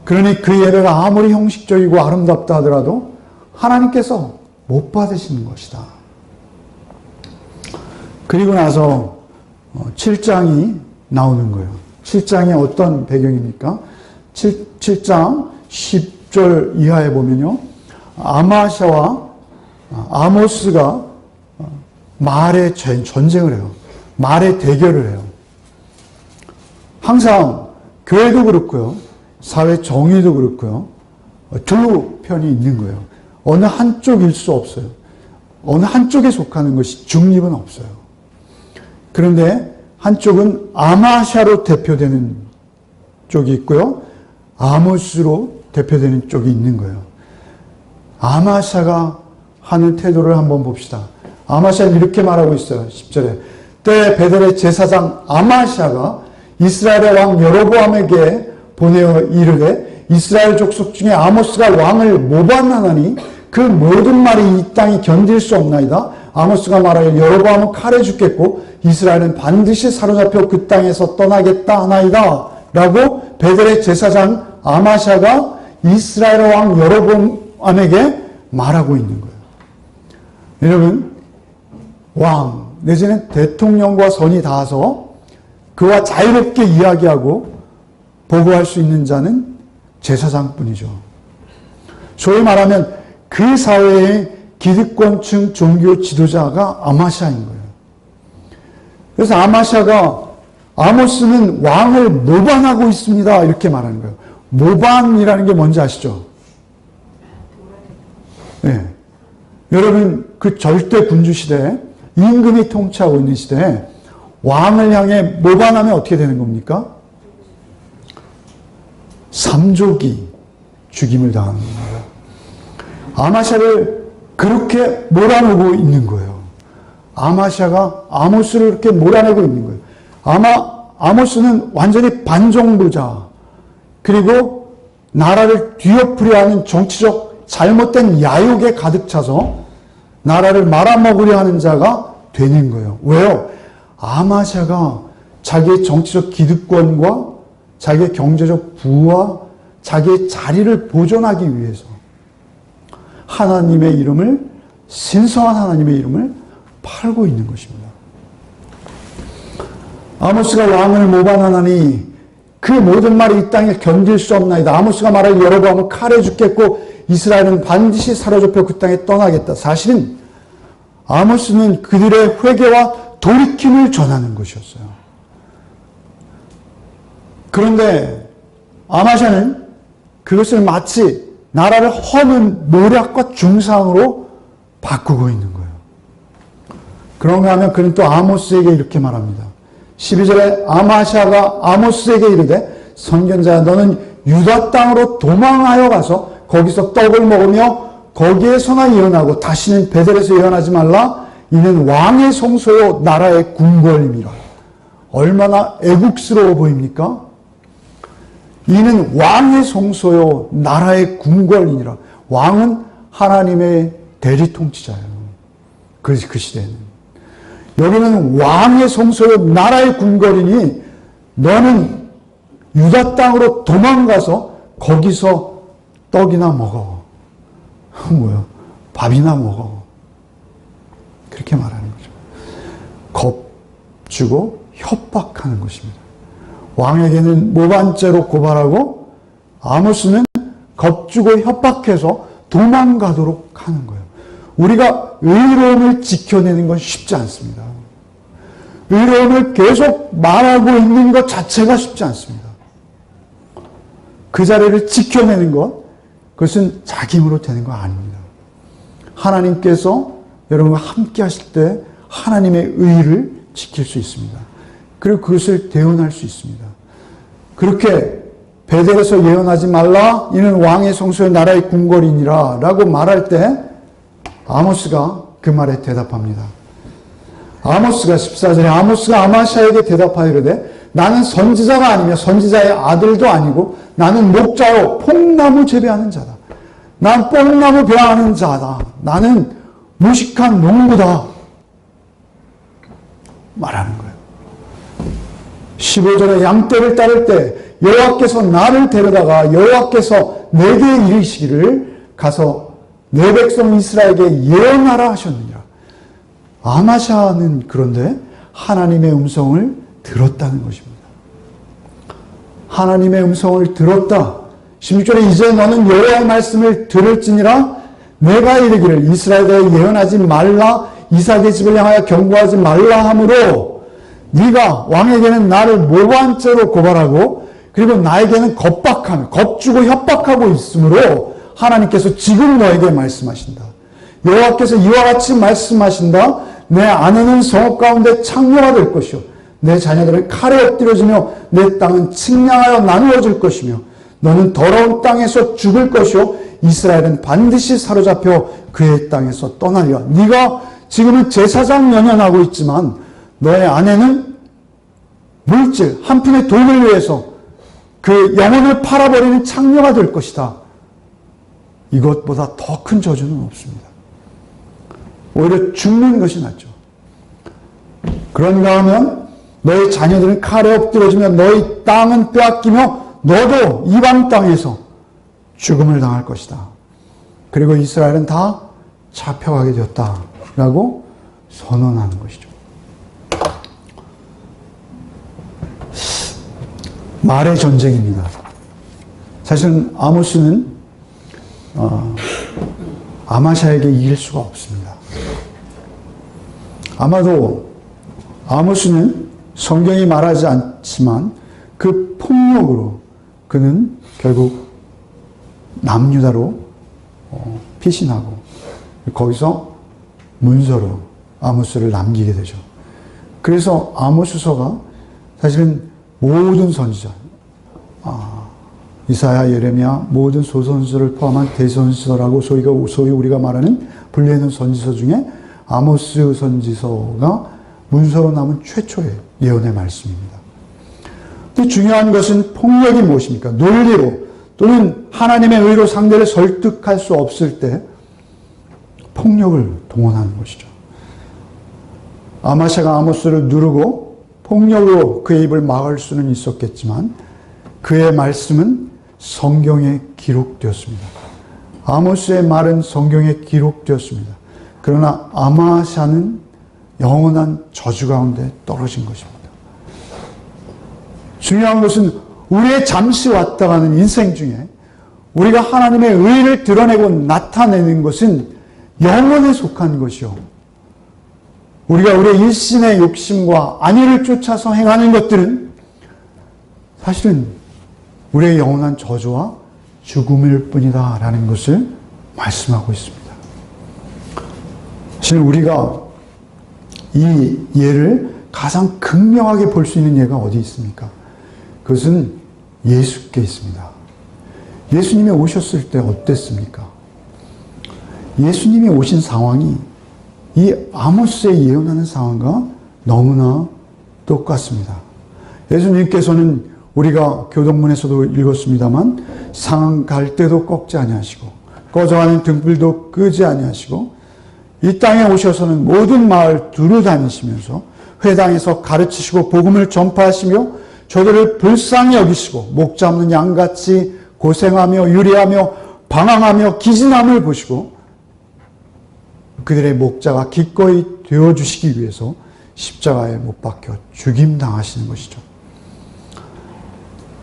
그러니 그 예배가 아무리 형식적이고 아름답다 하더라도 하나님께서 못 받으시는 것이다. 그리고 나서 7장이 나오는 거예요. 7장이 어떤 배경입니까? 7장 10절 이하에 보면요. 아마샤와 아모스가 말의 전쟁을 해요. 말의 대결을 해요. 항상 교회도 그렇고요. 사회 정의도 그렇고요. 두 편이 있는 거예요. 어느 한쪽일 수 없어요. 어느 한쪽에 속하는 것이 중립은 없어요. 그런데 한쪽은 아마샤로 대표되는 쪽이 있고요. 아모스로 대표되는 쪽이 있는 거예요. 아마샤가 하는 태도를 한번 봅시다. 아마샤는 이렇게 말하고 있어요. 10절에. 때 베델의 제사장 아마샤가 이스라엘의 왕 여로보암에게 보내어 이르되 이스라엘 족속 중에 아모스가 왕을 모반하나니 그 모든 말이 이 땅이 견딜 수 없나이다. 아모스가 말하여 여로보암은 칼에 죽겠고 이스라엘은 반드시 사로잡혀 그 땅에서 떠나겠다 하나이다. 라고 베델의 제사장 아마샤가 이스라엘 왕 여로보암에게 말하고 있는 거예요. 여러분, 왕 내지는 대통령과 선이 닿아서 그와 자유롭게 이야기하고 보고할 수 있는 자는 제사장뿐이죠. 소위 말하면 그 사회의 기득권층 종교 지도자가 아마샤인 거예요. 그래서 아마샤가 아모스는 왕을 모반하고 있습니다. 이렇게 말하는 거예요. 모반이라는 게 뭔지 아시죠? 네. 여러분, 그 절대 군주 시대에 임금이 통치하고 있는 시대에 왕을 향해 모반하면 어떻게 되는 겁니까? 삼족이 죽임을 당하는 겁니다. 아마샤를 그렇게 몰아내고 있는 거예요. 아마샤가 아모스를 이렇게 몰아내고 있는 거예요. 아모스는 완전히 반정부자, 그리고 나라를 뒤엎으려 하는 정치적 잘못된 야욕에 가득 차서 나라를 말아먹으려 하는 자가 되는 거예요. 왜요? 아마샤가 자기의 정치적 기득권과 자기의 경제적 부와 자기의 자리를 보존하기 위해서 하나님의 이름을, 신성한 하나님의 이름을 팔고 있는 것입니다. 아모스가 왕을 모반하나니 그 모든 말이 이 땅에 견딜 수 없나이다. 아모스가 말할 여로보암은 칼에 죽겠고 이스라엘은 반드시 사로잡혀 그 땅에 떠나겠다. 사실은 아모스는 그들의 회개와 돌이킴을 전하는 것이었어요. 그런데 아마샤는 그것을 마치 나라를 허는 모략과 중상으로 바꾸고 있는 거예요. 그런가 하면 그는 또 아모스에게 이렇게 말합니다. 12절에 아마샤가 아모스에게 이르되 선견자야 너는 유다 땅으로 도망하여 가서 거기서 떡을 먹으며 거기에서나 예언하고 다시는 베델에서 예언하지 말라. 이는 왕의 성소요 나라의 궁궐임이라. 얼마나 애국스러워 보입니까? 이는 왕의 성소요 나라의 궁궐이니라. 왕은 하나님의 대리 통치자예요. 그 시대에는. 여기는 왕의 성소요 나라의 궁궐이니 너는 유다 땅으로 도망가서 거기서 떡이나 먹어. 뭐야? 밥이나 먹어. 그렇게 말하는 거죠. 겁주고 협박하는 것입니다. 왕에게는 모반죄로 고발하고 아모스는 겁주고 협박해서 도망가도록 하는 거예요. 우리가 의로움을 지켜내는 건 쉽지 않습니다. 의로움을 계속 말하고 있는 것 자체가 쉽지 않습니다. 그 자리를 지켜내는 것, 그것은 자기 힘으로 되는 거 아닙니다. 하나님께서 여러분과 함께 하실 때 하나님의 의를 지킬 수 있습니다. 그리고 그것을 대언할 수 있습니다. 그렇게 베델에서 예언하지 말라. 이는 왕의 성소의 나라의 궁궐이니라 라고 말할 때 아모스가 그 말에 대답합니다. 아모스가 14절에 아모스가 아마샤에게 대답하여 이르되 나는 선지자가 아니며 선지자의 아들도 아니고 나는 목자요 뽕나무 재배하는 자다. 난 뽕나무 배하는 자다. 나는 무식한 농부다. 말하는 거예요. 15절에 양떼를 따를 때 여호와께서 나를 데려다가 여호와께서 내게 이르시기를 가서 내 백성 이스라엘에게 예언하라 하셨느니라. 아마샤는 그런데 하나님의 음성을 들었다는 것입니다. 하나님의 음성을 들었다. 16절에 이제 너는 여호와의 말씀을 들을지니라 내가 이르기를 이스라엘에 예언하지 말라, 이삭의 집을 향하여 경고하지 말라 하므로 네가 왕에게는 나를 모반죄로 고발하고 그리고 나에게는 겁박하며 겁주고 협박하고 있으므로 하나님께서 지금 너에게 말씀하신다. 여호와께서 이와 같이 말씀하신다. 내 아내는 성읍 가운데 창녀가 될 것이요 내 자녀들은 칼에 엎드려지며 내 땅은 측량하여 나누어질 것이며 너는 더러운 땅에서 죽을 것이요 이스라엘은 반드시 사로잡혀 그의 땅에서 떠나리라. 네가 지금은 제사장 연연하고 있지만 너의 아내는 물질 한 푼의 돈을 위해서 그 영혼을 팔아버리는 창녀가 될 것이다. 이것보다 더 큰 저주는 없습니다. 오히려 죽는 것이 낫죠. 그런가 하면 너희 자녀들은 칼에 엎드려지며 너희 땅은 빼앗기며 너도 이방 땅에서 죽음을 당할 것이다. 그리고 이스라엘은 다 잡혀가게 되었다라고 선언하는 것이죠. 말의 전쟁입니다. 사실은 아모스는 아마샤에게 이길 수가 없습니다. 아마도 아모스는 성경이 말하지 않지만 그 폭력으로 그는 결국 남유다로 피신하고 거기서 문서로 아모스를 남기게 되죠. 그래서 아모스서가 사실은 모든 선지자, 이사야, 예레미야 모든 소선지서를 포함한 대선지서라고 소위 우리가 말하는 분류해놓은 선지서 중에 아모스 선지서가 문서로 남은 최초의 예언의 말씀입니다. 근데 중요한 것은 폭력이 무엇입니까? 논리로 또는 하나님의 의로 상대를 설득할 수 없을 때 폭력을 동원하는 것이죠. 아마샤가 아모스를 누르고 폭력으로 그의 입을 막을 수는 있었겠지만 그의 말씀은 성경에 기록되었습니다. 아모스의 말은 성경에 기록되었습니다. 그러나 아마샤는 영원한 저주 가운데 떨어진 것입니다. 중요한 것은 우리의 잠시 왔다 가는 인생 중에 우리가 하나님의 의를 드러내고 나타내는 것은 영원에 속한 것이요. 우리가 우리의 일신의 욕심과 안위를 쫓아서 행하는 것들은 사실은 우리의 영원한 저주와 죽음일 뿐이다 라는 것을 말씀하고 있습니다. 사실 우리가 이 예를 가장 극명하게 볼 수 있는 예가 어디 있습니까? 그것은 예수께 있습니다. 예수님이 오셨을 때 어땠습니까? 예수님이 오신 상황이 이 아모스의 예언하는 상황과 너무나 똑같습니다. 예수님께서는 우리가 교동문에서도 읽었습니다만 상 갈 때도 꺾지 아니하시고 꺼져가는 등불도 끄지 아니하시고 이 땅에 오셔서는 모든 마을 두루 다니시면서 회당에서 가르치시고 복음을 전파하시며 저들을 불쌍히 여기시고 목 잡는 양같이 고생하며 유리하며 방황하며 기진함을 보시고 그들의 목자가 기꺼이 되어주시기 위해서 십자가에 못 박혀 죽임당하시는 것이죠.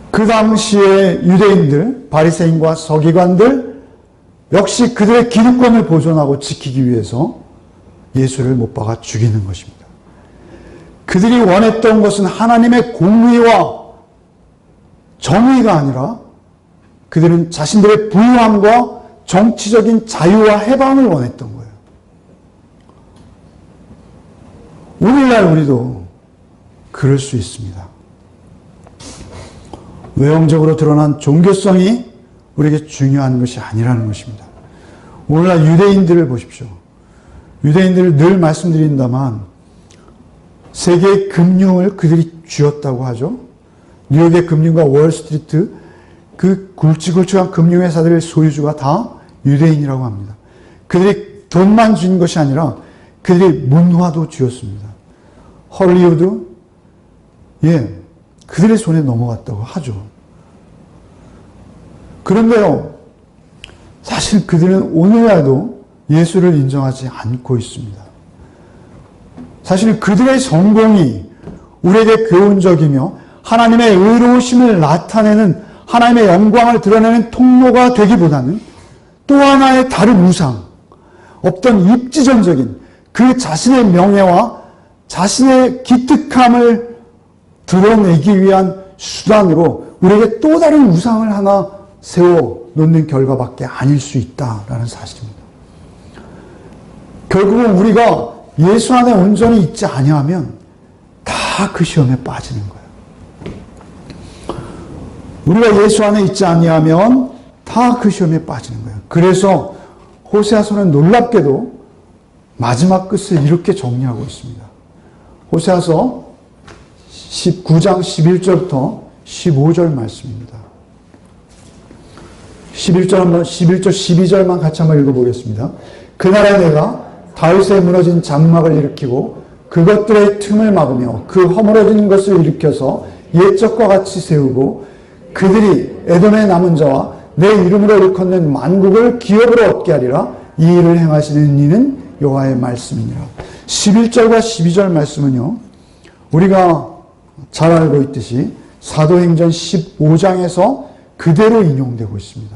그 당시에 유대인들, 바리새인과 서기관들 역시 그들의 기득권을 보존하고 지키기 위해서 예수를 못 박아 죽이는 것입니다. 그들이 원했던 것은 하나님의 공의와 정의가 아니라 그들은 자신들의 부유함과 정치적인 자유와 해방을 원했던 거예요. 오늘날 우리도 그럴 수 있습니다. 외형적으로 드러난 종교성이 우리에게 중요한 것이 아니라는 것입니다. 오늘날 유대인들을 보십시오. 유대인들을 늘 말씀드린다만 세계의 금융을 그들이 쥐었다고 하죠. 뉴욕의 금융과 월스트리트 그 굵직굵직한 금융회사들의 소유주가 다 유대인이라고 합니다. 그들이 돈만 쥔 것이 아니라 그들이 문화도 쥐었습니다. 헐리우드, 그들의 손에 넘어갔다고 하죠. 그런데요, 사실 그들은 오늘날도 예수를 인정하지 않고 있습니다. 사실 그들의 성공이 우리에게 교훈적이며 하나님의 의로우심을 나타내는 하나님의 영광을 드러내는 통로가 되기보다는 또 하나의 다른 우상, 없던 입지전적인 그 자신의 명예와 자신의 기특함을 드러내기 위한 수단으로 우리에게 또 다른 우상을 하나 세워 놓는 결과밖에 아닐 수 있다라는 사실입니다. 결국은 우리가 예수 안에 온전히 있지 아니하면 다 그 시험에 빠지는 거예요. 우리가 예수 안에 있지 아니하면 다 그 시험에 빠지는 거예요. 그래서 호세아서는 놀랍게도 마지막 끝을 이렇게 정리하고 있습니다. 호세아서 19장 11절부터 15절 말씀입니다. 11절 12절만 같이 한번 읽어보겠습니다. 그날에 내가 다윗에 무너진 장막을 일으키고 그것들의 틈을 막으며 그 허물어진 것을 일으켜서 옛적과 같이 세우고 그들이 에돔의 남은 자와 내 이름으로 일컫는 만국을 기업으로 얻게 하리라. 이 일을 행하시는 이는 여호와의 말씀이니라. 11절과 12절 말씀은요, 우리가 잘 알고 있듯이 사도행전 15장에서 그대로 인용되고 있습니다.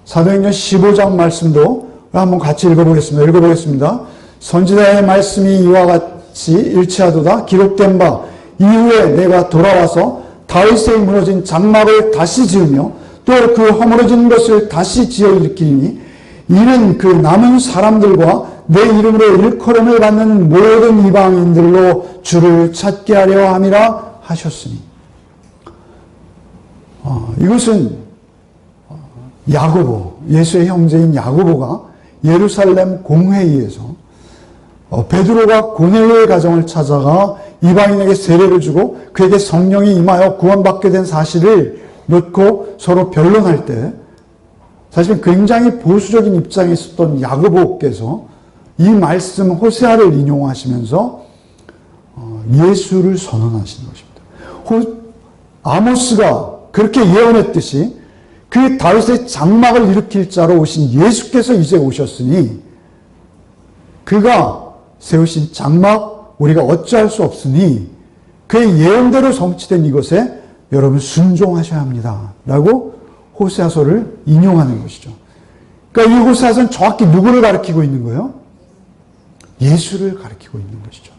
사도행전 15장 말씀도 한번 같이 읽어보겠습니다. 선지자의 말씀이 이와 같이 일치하도다. 기록된 바 이후에 내가 돌아와서 다윗의 무너진 장막을 다시 지으며 또 그 허물어진 것을 다시 지어 일으키니 이는 그 남은 사람들과 내 이름으로 일컬음을 받는 모든 이방인들로 주를 찾게 하려 함이라 하셨으니. 이것은 야고보, 예수의 형제인 야고보가 예루살렘 공회의에서 베드로가 고넬료의 가정을 찾아가 이방인에게 세례를 주고 그에게 성령이 임하여 구원받게 된 사실을 놓고 서로 변론할 때 사실 굉장히 보수적인 입장에 있었던 야고보께서 이 말씀 호세아를 인용하시면서 예수를 선언하시는 것입니다. 아모스가 그렇게 예언했듯이 그 다윗의 장막을 일으킬 자로 오신 예수께서 이제 오셨으니 그가 세우신 장막 우리가 어찌할 수 없으니 그의 예언대로 성취된 이것에 여러분 순종하셔야 합니다. 라고 호세아서를 인용하는 것이죠. 그러니까 이 호세아서는 정확히 누구를 가리키고 있는 거예요? 예수를 가리키고 있는 것이죠.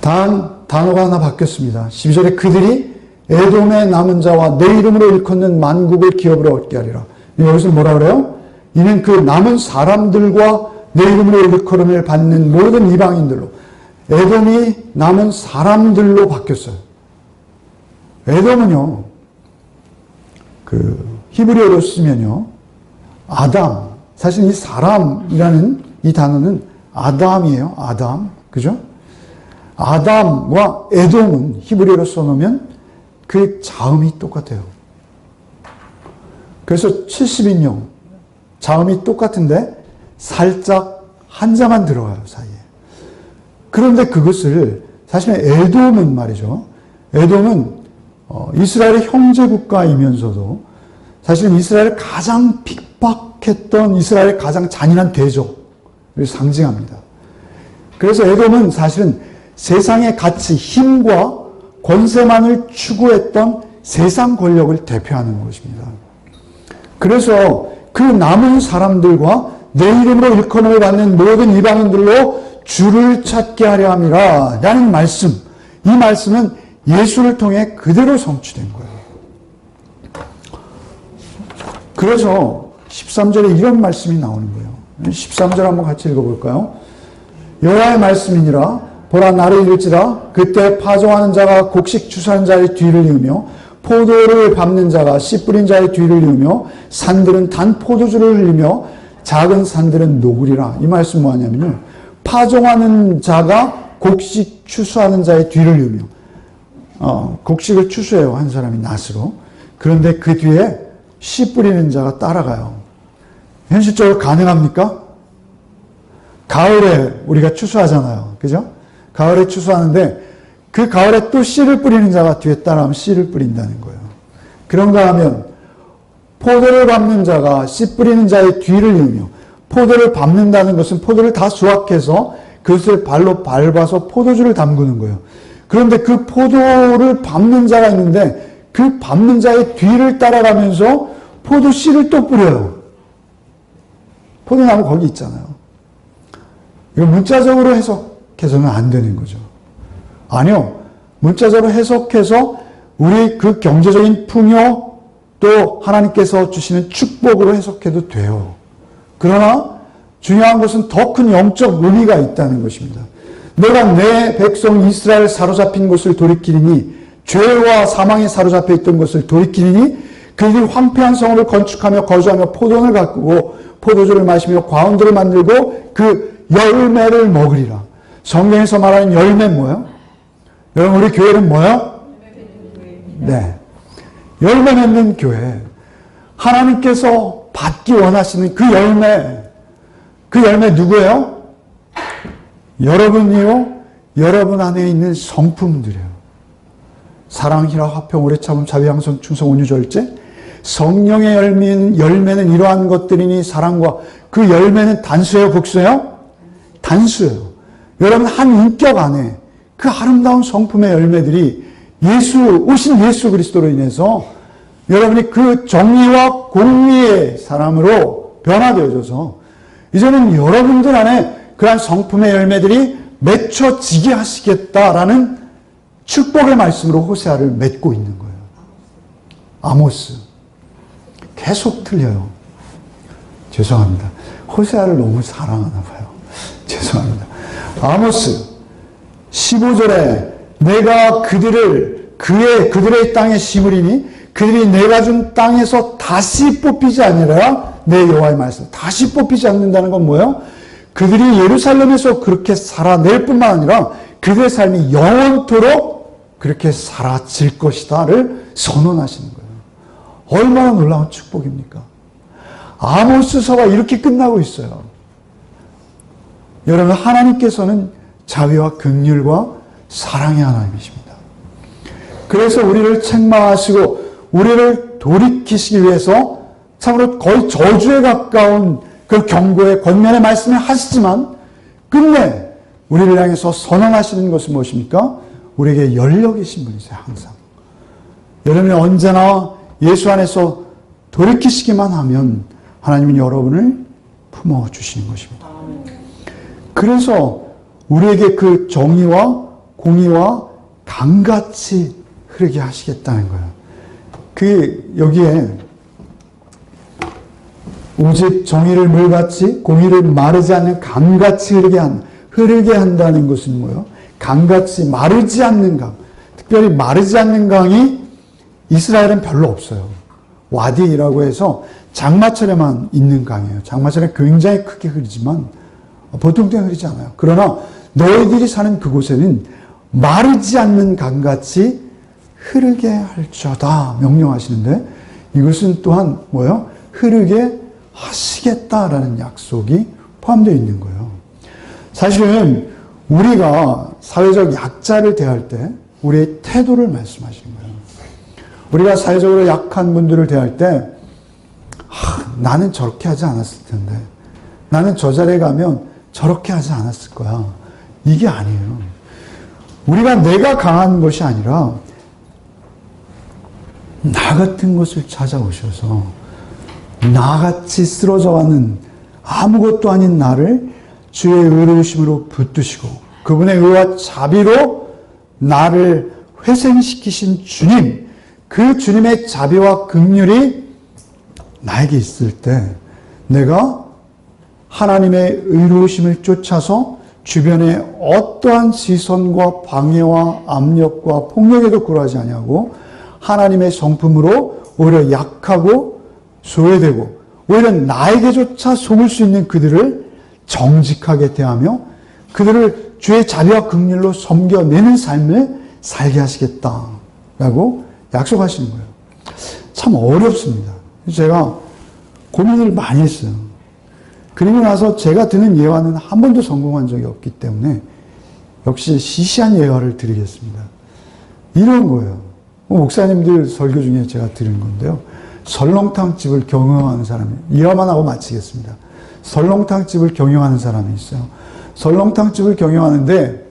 단어가 하나 바뀌었습니다. 12절에 그들이 에돔의 남은 자와 내 이름으로 일컫는 만국을 기업으로 얻게 하리라. 여기서 뭐라 그래요? 이는 그 남은 사람들과 내 이름으로 일컬음을 받는 모든 이방인들로, 에돔이 남은 사람들로 바뀌었어요. 에돔은요, 히브리어로 쓰면요, 아담. 사실 이 사람이라는 이 단어는 아담이에요. 아담. 그죠? 아담과 에돔은 히브리어로 써놓으면 그 자음이 똑같아요. 그래서 70인용 자음이 똑같은데 살짝 한자만 들어가요, 사이에. 그런데 그것을 사실은 에돔은 말이죠. 에돔은 이스라엘의 형제 국가이면서도 사실은 이스라엘을 가장 핍박했던 이스라엘의 가장 잔인한 대적을 상징합니다. 그래서 에돔은 사실은 세상의 가치, 힘과 권세만을 추구했던 세상 권력을 대표하는 것입니다. 그래서 그 남은 사람들과 내 이름으로 일컬음을 받는 모든 이방인들로 주를 찾게 하려 함이라 라는 말씀, 이 말씀은 예수를 통해 그대로 성취된 거예요. 그래서 13절에 이런 말씀이 나오는 거예요. 13절 한번 같이 읽어볼까요? 여호와의 말씀이니라. 보라, 나를 이를지라. 그때 파종하는 자가 곡식 추수하는 자의 뒤를 이으며 포도를 밟는 자가 씨 뿌린 자의 뒤를 이으며 산들은 단 포도주를 흘리며 작은 산들은 녹으리라. 이 말씀 뭐하냐면요, 파종하는 자가 곡식 추수하는 자의 뒤를 이으며, 곡식을 추수해요, 한 사람이 낫으로. 그런데 그 뒤에 씨 뿌리는 자가 따라가요. 현실적으로 가능합니까? 가을에 우리가 추수하잖아요. 그죠? 가을에 추수하는데 그 가을에 또 씨를 뿌리는 자가 뒤에 따라하면 씨를 뿌린다는 거예요. 그런가 하면 포도를 밟는 자가 씨 뿌리는 자의 뒤를 이으며, 포도를 밟는다는 것은 포도를 다 수확해서 그것을 발로 밟아서 포도주를 담그는 거예요. 그런데 그 포도를 밟는 자가 있는데 그 밟는 자의 뒤를 따라가면서 포도 씨를 또 뿌려요. 포도나무 거기 있잖아요. 이거 문자적으로 해석해서는 안 되는 거죠. 아니요. 문자적으로 해석해서 우리 그 경제적인 풍요 또 하나님께서 주시는 축복으로 해석해도 돼요. 그러나 중요한 것은 더 큰 영적 의미가 있다는 것입니다. 내가 내 백성 이스라엘 사로잡힌 것을 돌이키리니 죄와 사망에 사로잡혀 있던 것을 돌이키리니 그들이 황폐한 성읍을 건축하며 거주하며 포도원을 가꾸고 포도주를 마시며 과원들을 만들고 그 열매를 먹으리라. 성경에서 말하는 열매는 뭐예요? 여러분 우리 교회는 뭐예요? 네. 열매 맺는 교회. 하나님께서 받기 원하시는 그 열매 누구예요? 여러분이요. 여러분 안에 있는 성품들이에요. 사랑, 희락, 화평, 오래 참음, 자비, 양선, 충성, 온유, 절제. 성령의 열매는 이러한 것들이니 사랑과 그 열매는 단수예요, 복수예요? 단수예요. 여러분 한 인격 안에 그 아름다운 성품의 열매들이 오신 예수 그리스도로 인해서 여러분이 그 정의와 공의의 사람으로 변화되어져서 이제는 여러분들 안에 그러한 성품의 열매들이 맺혀지게 하시겠다라는 축복의 말씀으로 호세아를 맺고 있는 거예요. 아모스. 계속 틀려요. 죄송합니다. 호세아를 너무 사랑하나 봐요. 죄송합니다. 아모스 15절에 내가 그들의 땅에 심으리니 그들이 내가 준 땅에서 다시 뽑히지 아니라 내 여호와의 말씀. 다시 뽑히지 않는다는 건 뭐예요? 그들이 예루살렘에서 그렇게 살아낼 뿐만 아니라 그들의 삶이 영원토록 그렇게 사라질 것이다를 선언하시는 거예요. 얼마나 놀라운 축복입니까? 아모스서가 이렇게 끝나고 있어요. 여러분 하나님께서는 자비와 긍휼과 사랑의 하나님이십니다. 그래서 우리를 책망하시고 우리를 돌이키시기 위해서 참으로 거의 저주에 가까운 그 경고의 권면의 말씀을 하시지만 끝내 우리를 향해서 선언하시는 것은 무엇입니까? 우리에게 열려 계신 분이세요. 항상. 여러분이 언제나 예수 안에서 돌이키시기만 하면 하나님은 여러분을 품어주시는 것입니다. 그래서 우리에게 그 정의와 공의와 강같이 흐르게 하시겠다는 거예요. 여기에 오직 정의를 물같이 공의를 마르지 않는 강같이 흐르게 한다는 것은 뭐예요? 강같이 마르지 않는 강. 특별히 마르지 않는 강이 이스라엘은 별로 없어요. 와디라고 해서 장마철에만 있는 강이에요. 장마철에 굉장히 크게 흐르지만 보통 때는 흐르지 않아요. 그러나 너희들이 사는 그곳에는 마르지 않는 강같이 흐르게 할지어다 명령하시는데 이것은 또한 뭐예요? 흐르게 하시겠다라는 약속이 포함되어 있는 거예요. 사실은 우리가 사회적 약자를 대할 때 우리의 태도를 말씀하시는 거예요. 우리가 사회적으로 약한 분들을 대할 때 나는 저렇게 하지 않았을 텐데 나는 저 자리에 가면 저렇게 하지 않았을 거야. 이게 아니에요. 우리가 내가 강한 것이 아니라 나 같은 것을 찾아오셔서 나같이 쓰러져가는 아무것도 아닌 나를 주의 의로우심으로 붙드시고 그분의 의와 자비로 나를 회생시키신 주님, 그 주님의 자비와 긍휼이 나에게 있을 때 내가 하나님의 의로우심을 쫓아서 주변의 어떠한 시선과 방해와 압력과 폭력에도 굴하지 아니하고 하나님의 성품으로 오히려 약하고 소외되고 오히려 나에게조차 속을 수 있는 그들을 정직하게 대하며 그들을 주의 자비와 긍휼로 섬겨내는 삶을 살게 하시겠다라고 약속하시는 거예요. 참 어렵습니다. 제가 고민을 많이 했어요. 그리고 나서 제가 드는 예화는 한 번도 성공한 적이 없기 때문에 역시 시시한 예화를 드리겠습니다. 이런 거예요. 목사님들 설교 중에 제가 들은 건데요. 설렁탕집을 경영하는 사람이, 이화만 하고 마치겠습니다. 설렁탕집을 경영하는 사람이 있어요. 설렁탕집을 경영하는데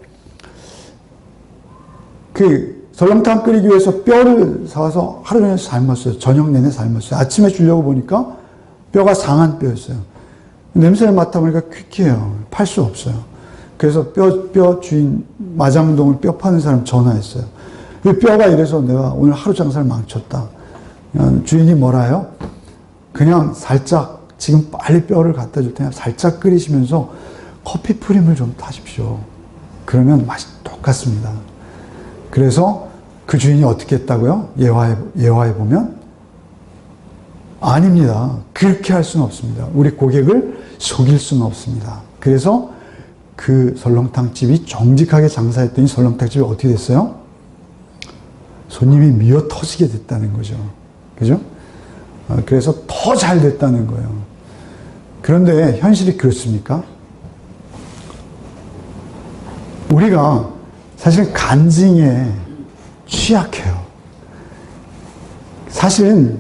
그 설렁탕 끓이기 위해서 뼈를 사와서 하루 종일 삶았어요. 저녁 내내 삶았어요. 아침에 주려고 보니까 뼈가 상한 뼈였어요. 냄새를 맡아보니까 퀴퀴해요. 팔 수 없어요. 그래서 뼈 주인, 마장동을 뼈 파는 사람 전화했어요. 이 뼈가 이래서 내가 오늘 하루 장사를 망쳤다. 주인이 뭐라 해요? 그냥 살짝, 지금 빨리 뼈를 갖다 줄 테니까 살짝 끓이시면서 커피 프림을 좀 타십시오. 그러면 맛이 똑같습니다. 그래서 그 주인이 어떻게 했다고요? 예화해 보면? 아닙니다. 그렇게 할 수는 없습니다. 우리 고객을 속일 수는 없습니다. 그래서 그 설렁탕집이 정직하게 장사했더니 설렁탕집이 어떻게 됐어요? 손님이 미어 터지게 됐다는 거죠. 그죠? 그래서 더 잘 됐다는 거예요. 그런데 현실이 그렇습니까? 우리가 사실 간증에 취약해요. 사실은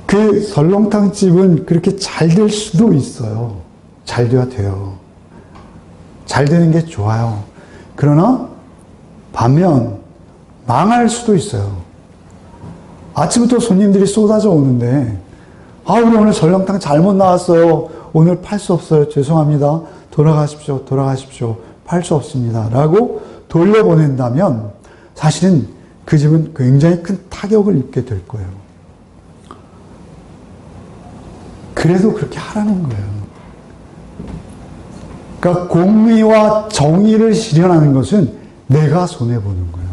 그 설렁탕집은 그렇게 잘 될 수도 있어요. 잘 돼야 돼요. 잘 되는 게 좋아요. 그러나 반면 망할 수도 있어요. 아침부터 손님들이 쏟아져 오는데 우리 오늘 설렁탕 잘못 나왔어요. 오늘 팔 수 없어요. 죄송합니다. 돌아가십시오. 팔 수 없습니다. 라고 돌려보낸다면 사실은 그 집은 굉장히 큰 타격을 입게 될 거예요. 그래도 그렇게 하라는 거예요. 그러니까 공의와 정의를 실현하는 것은 내가 손해보는 거예요.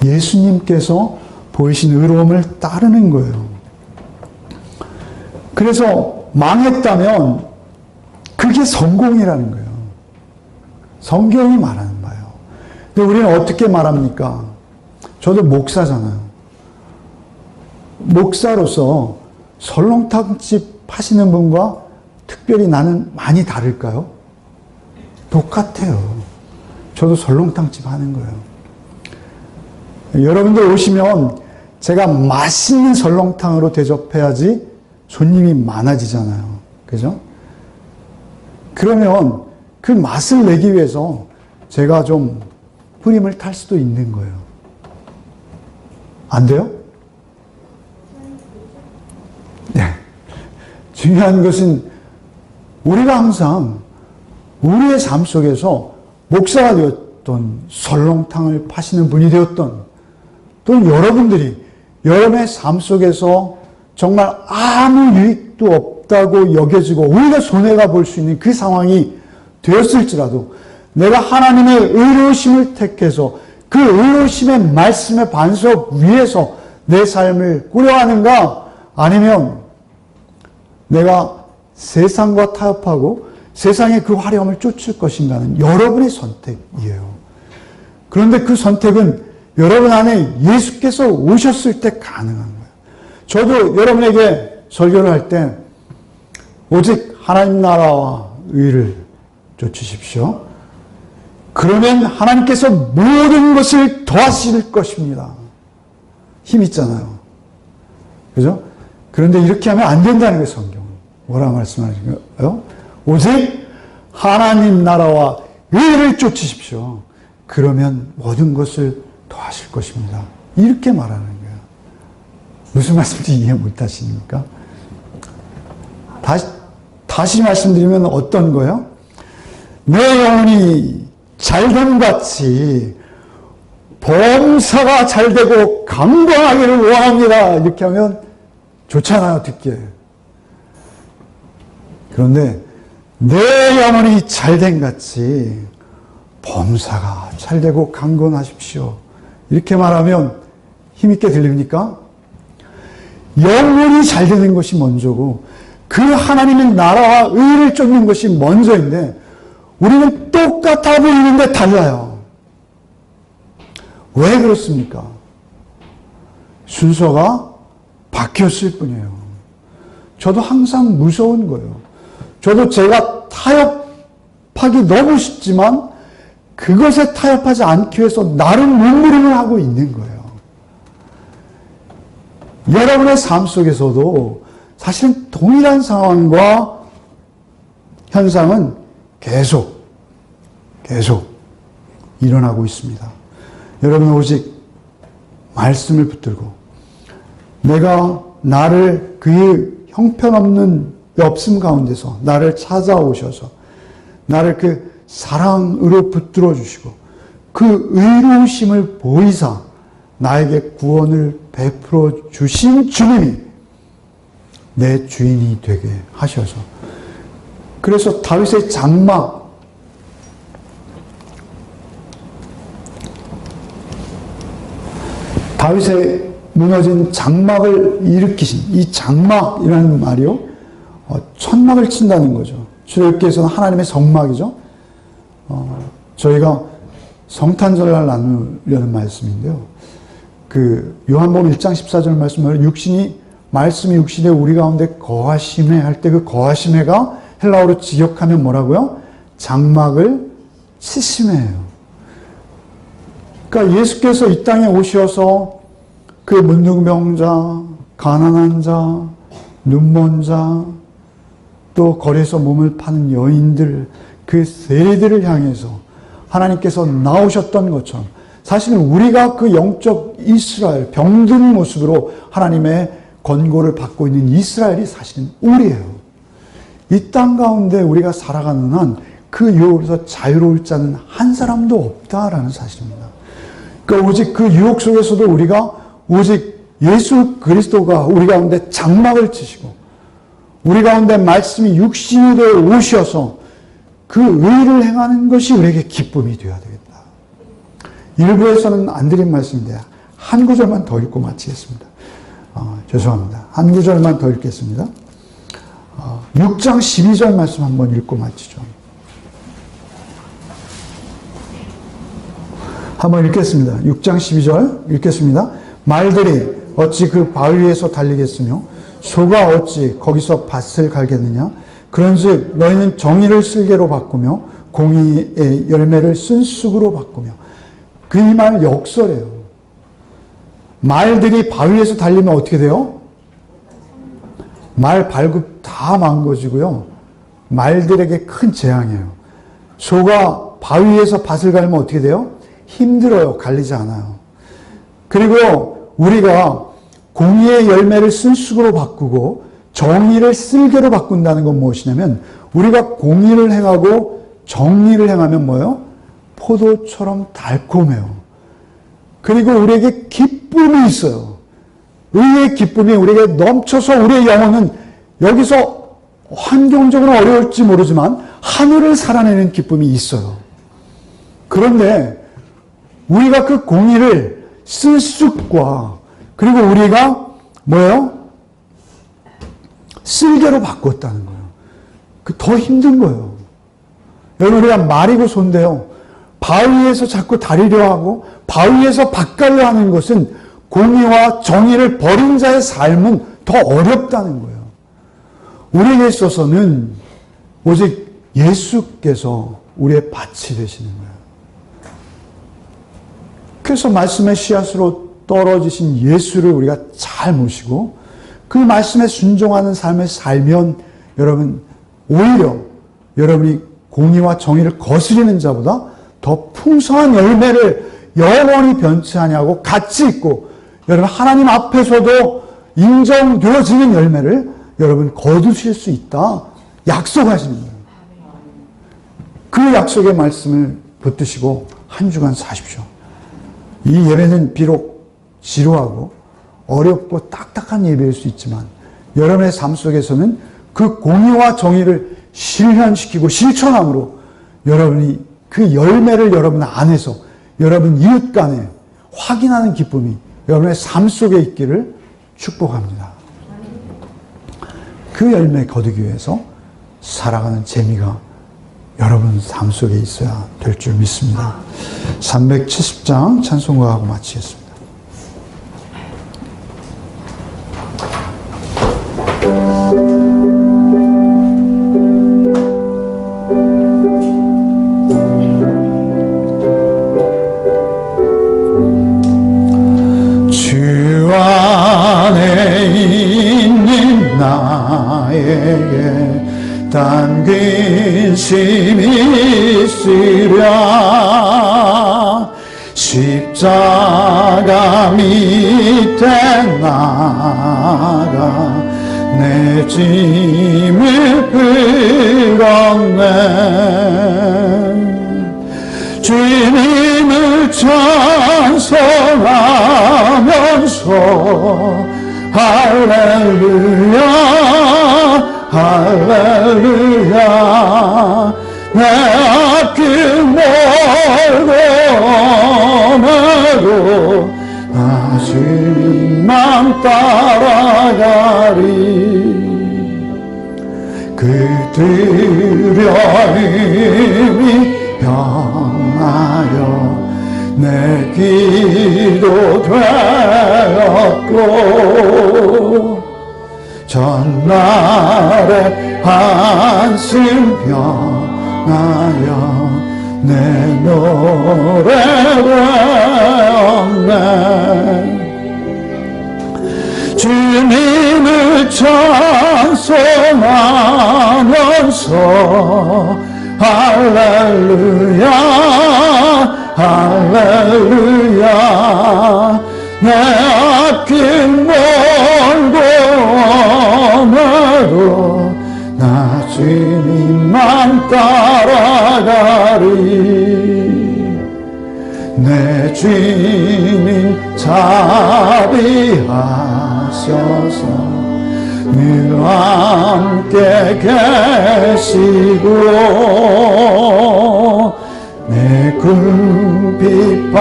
예수님께서 보이신 의로움을 따르는 거예요. 그래서 망했다면 그게 성공이라는 거예요. 성경이 말하는 바예요. 근데 우리는 어떻게 말합니까? 저도 목사잖아요. 목사로서 설렁탕집 하시는 분과 특별히 나는 많이 다를까요? 똑같아요. 저도 설렁탕집 하는 거예요. 여러분들 오시면 제가 맛있는 설렁탕으로 대접해야지 손님이 많아지잖아요. 그죠? 그러면 그 맛을 내기 위해서 제가 좀 프림을 탈 수도 있는 거예요. 안 돼요? 네. 중요한 것은 우리가 항상 우리의 삶 속에서 목사가 되었던, 설렁탕을 파시는 분이 되었던, 또는 여러분들이 여러분의 삶 속에서 정말 아무 유익도 없다고 여겨지고 오히려 손해가 볼 수 있는 그 상황이 되었을지라도 내가 하나님의 의로우심을 택해서 그 의로우심의 말씀의 반석 위에서 내 삶을 꾸려가는가, 아니면 내가 세상과 타협하고 세상의 그 화려함을 쫓을 것인가는 여러분의 선택이에요. 그런데 그 선택은 여러분 안에 예수께서 오셨을 때 가능한 거예요. 저도 여러분에게 설교를 할 때 오직 하나님 나라와 의를 쫓으십시오. 그러면 하나님께서 모든 것을 더하실 것입니다. 힘 있잖아요. 그죠? 그런데 이렇게 하면 안 된다는 거예요, 성경은. 뭐라 말씀하시는가요? 오직 하나님 나라와 의를 쫓으십시오. 그러면 모든 것을 더하실 것입니다. 이렇게 말하는 거예요. 무슨 말씀인지 이해 못 하십니까? 다시 말씀드리면 어떤 거예요? 내 영혼이 잘됨 같이 범사가 잘되고 강건하기를 원합니다. 이렇게 하면 좋잖아요, 듣기에. 그런데 내 영혼이 잘됨 같이 범사가 잘되고 강건하십시오. 이렇게 말하면 힘있게 들립니까? 영혼이 잘되는 것이 먼저고 그 하나님의 나라와 의를 쫓는 것이 먼저인데 우리는 똑같아 보이는데 달라요. 왜 그렇습니까? 순서가 바뀌었을 뿐이에요. 저도 항상 무서운 거예요. 저도 제가 타협하기 너무 쉽지만 그것에 타협하지 않기 위해서 나름 몸부림을 하고 있는 거예요. 여러분의 삶 속에서도 사실은 동일한 상황과 현상은 계속 일어나고 있습니다. 여러분은 오직 말씀을 붙들고 내가 나를 그의 형편없는 없음 가운데서 나를 찾아오셔서 나를 그 사랑으로 붙들어 주시고 그 의로우심을 보이사 나에게 구원을 베풀어 주신 주님이 내 주인이 되게 하셔서, 그래서 다윗의 장막, 다윗의 무너진 장막을 일으키신 이 장막이라는 말이요, 천막을 친다는 거죠. 출애굽기에서는 하나님의 성막이죠. 저희가 성탄절날 나누려는 말씀인데요. 그 요한복음 1장 14절 말씀을 말씀이 육신에 우리 가운데 거하심에 할 때 그 거하심에가 헬라어로 직역하면 뭐라고요? 장막을 치심해요. 그러니까 예수께서 이 땅에 오셔서 그 문둥병자, 가난한 자, 눈먼 자, 또 거리에서 몸을 파는 여인들, 그 세리들을 향해서 하나님께서 나오셨던 것처럼 사실은 우리가 그 영적 이스라엘, 병든 모습으로 하나님의 권고를 받고 있는 이스라엘이 사실은 우리예요. 이 땅 가운데 우리가 살아가는 한 그 유혹에서 자유로울 자는 한 사람도 없다라는 사실입니다. 그러니까 오직 그 유혹 속에서도 우리가 오직 예수 그리스도가 우리 가운데 장막을 치시고 우리 가운데 말씀이 육신이 되어 오셔서 그 의를 행하는 것이 우리에게 기쁨이 되어야 되겠다. 일부에서는 안 드린 말씀인데 한 구절만 더 읽고 마치겠습니다. 죄송합니다. 한 구절만 더 읽겠습니다. 6장 12절 말씀 한번 읽고 마치죠. 한번 읽겠습니다. 6장 12절 읽겠습니다. 말들이 어찌 그 바위 위에서 달리겠으며 소가 어찌 거기서 밭을 갈겠느냐. 그런즉 너희는 정의를 쓸개로 바꾸며 공의의 열매를 쓴쑥으로 바꾸며. 그 이 말 역설이에요. 말들이 바위 위에서 달리면 어떻게 돼요? 말 발굽 다 망가지고요. 말들에게 큰 재앙이에요. 소가 바위 위에서 밭을 갈면 어떻게 돼요? 힘들어요. 갈리지 않아요. 그리고 우리가 공의의 열매를 쓴쑥으로 바꾸고 정의를 쓸개로 바꾼다는 건 무엇이냐면 우리가 공의를 행하고 정의를 행하면 뭐예요? 포도처럼 달콤해요. 그리고 우리에게 기쁨이 있어요. 의의 기쁨이 우리에게 넘쳐서 우리의 영혼은 여기서 환경적으로 어려울지 모르지만 하늘을 살아내는 기쁨이 있어요. 그런데 우리가 그 공의를 쓸쑥과 그리고 우리가 뭐예요? 쓸개로 바꿨다는 거예요. 더 힘든 거예요. 여러분 우리가 말이고 손대요. 바위에서 자꾸 다리려 하고 바위에서 밭갈려 하는 것은 공의와 정의를 버린 자의 삶은 더 어렵다는 거예요. 우리에게 있어서는 오직 예수께서 우리의 밭이 되시는 거예요. 그래서 말씀의 씨앗으로 떨어지신 예수를 우리가 잘 모시고 그 말씀에 순종하는 삶을 살면 여러분 오히려 여러분이 공의와 정의를 거스리는 자보다 더 풍성한 열매를 영원히 변치 아니하고 가치 있고 여러분 하나님 앞에서도 인정되어지는 열매를 여러분 거두실 수 있다 약속하시는 거예요. 그 약속의 말씀을 붙드시고 한 주간 사십시오. 이 예배는 비록 지루하고 어렵고 딱딱한 예배일 수 있지만 여러분의 삶 속에서는 그 공의와 정의를 실현시키고 실천함으로 여러분이 그 열매를 여러분 안에서 여러분 이웃 간에 확인하는 기쁨이 여러분의 삶 속에 있기를 축복합니다. 그 열매 거두기 위해서 살아가는 재미가 여러분 삶 속에 있어야 될 줄 믿습니다. 370장 찬송가하고 마치겠습니다. 주 안에 있는 나에게 담긴 힘이 있으랴. 십자가 밑에 나가 내 짐을 끌었네. 주님을 찬송하면서 할렐루야 할렐루야 내 앞길 멀고 멀고 나 주님만 따라가리. 그들의 힘이 변하여 내 기도 되었고 전날의 한숨 변하여 내 노래 되었네. 주님을 찬송하면서 할렐루야 할렐루야 내 앞길 멀고 멀고 나 주님만 따라가리. 내 주님 자비하셔서 늘 함께 계시고 내 궁핍함을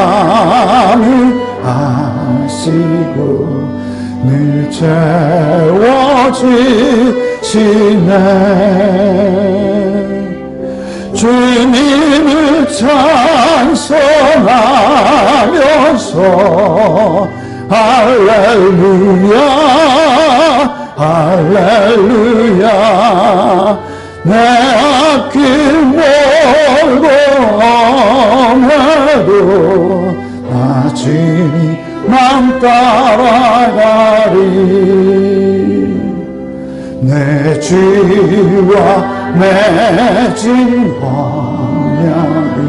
아시고 늘 채워주시네. 주님을 찬송하면서 할렐루야 할렐루야 내 앞길 멀고 멀고 나 주님만 따라가리. 내 주와 맺은 언약은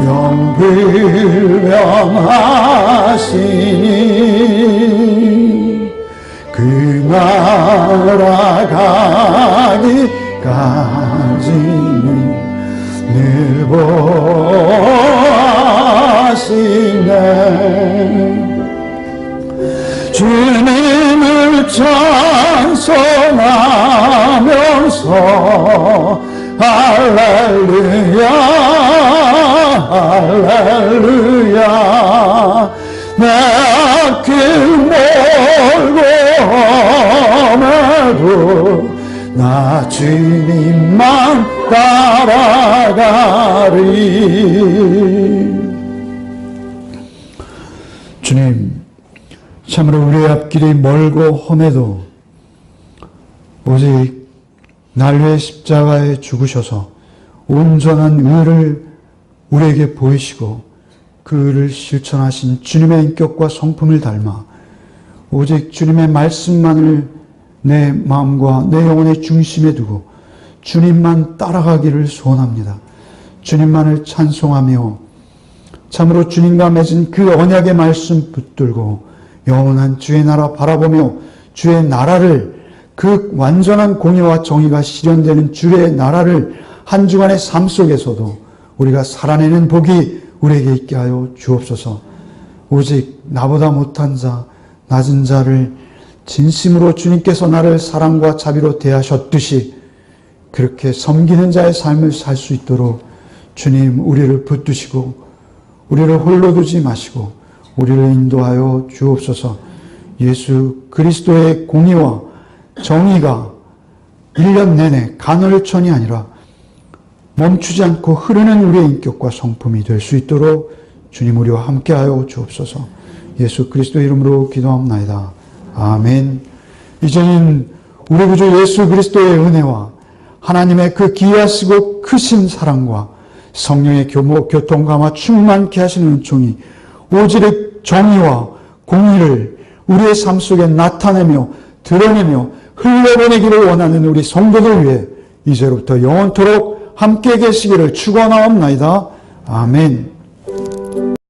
영불명하시니 그 나라 가기까지는 늘 보시네. 주님을 찬송하면서 할렐루야 할렐루야 내 앞길 멀고 멀고 나 주님만 따라가리. 주님, 참으로 우리의 앞길이 멀고 험해도 오직 날 위해 십자가에 죽으셔서 온전한 의를 우리에게 보이시고 그 의를 실천하신 주님의 인격과 성품을 닮아 오직 주님의 말씀만을 내 마음과 내 영혼의 중심에 두고 주님만 따라가기를 소원합니다. 주님만을 찬송하며 참으로 주님과 맺은 그 언약의 말씀 붙들고 영원한 주의 나라 바라보며 주의 나라를 그 완전한 공의와 정의가 실현되는 주의 나라를 한 주간의 삶 속에서도 우리가 살아내는 복이 우리에게 있게 하여 주옵소서. 오직 나보다 못한 자, 낮은 자를 진심으로 주님께서 나를 사랑과 자비로 대하셨듯이 그렇게 섬기는 자의 삶을 살 수 있도록 주님 우리를 붙드시고 우리를 홀로 두지 마시고 우리를 인도하여 주옵소서. 예수 그리스도의 공의와 정의가 1년 내내 간헐천이 아니라 멈추지 않고 흐르는 우리의 인격과 성품이 될 수 있도록 주님 우리와 함께하여 주옵소서. 예수 그리스도의 이름으로 기도합나이다. 아멘. 이제는 우리 구주 예수 그리스도의 은혜와 하나님의 그 기이하시고 크신 사랑과 성령의 교통감화 충만케 하시는 은총이 오직 정의와 공의를 우리의 삶 속에 나타내며 드러내며 흘려보내기를 원하는 우리 성도들 위해 이제로부터 영원토록 함께 계시기를 축원하옵나이다. 아멘.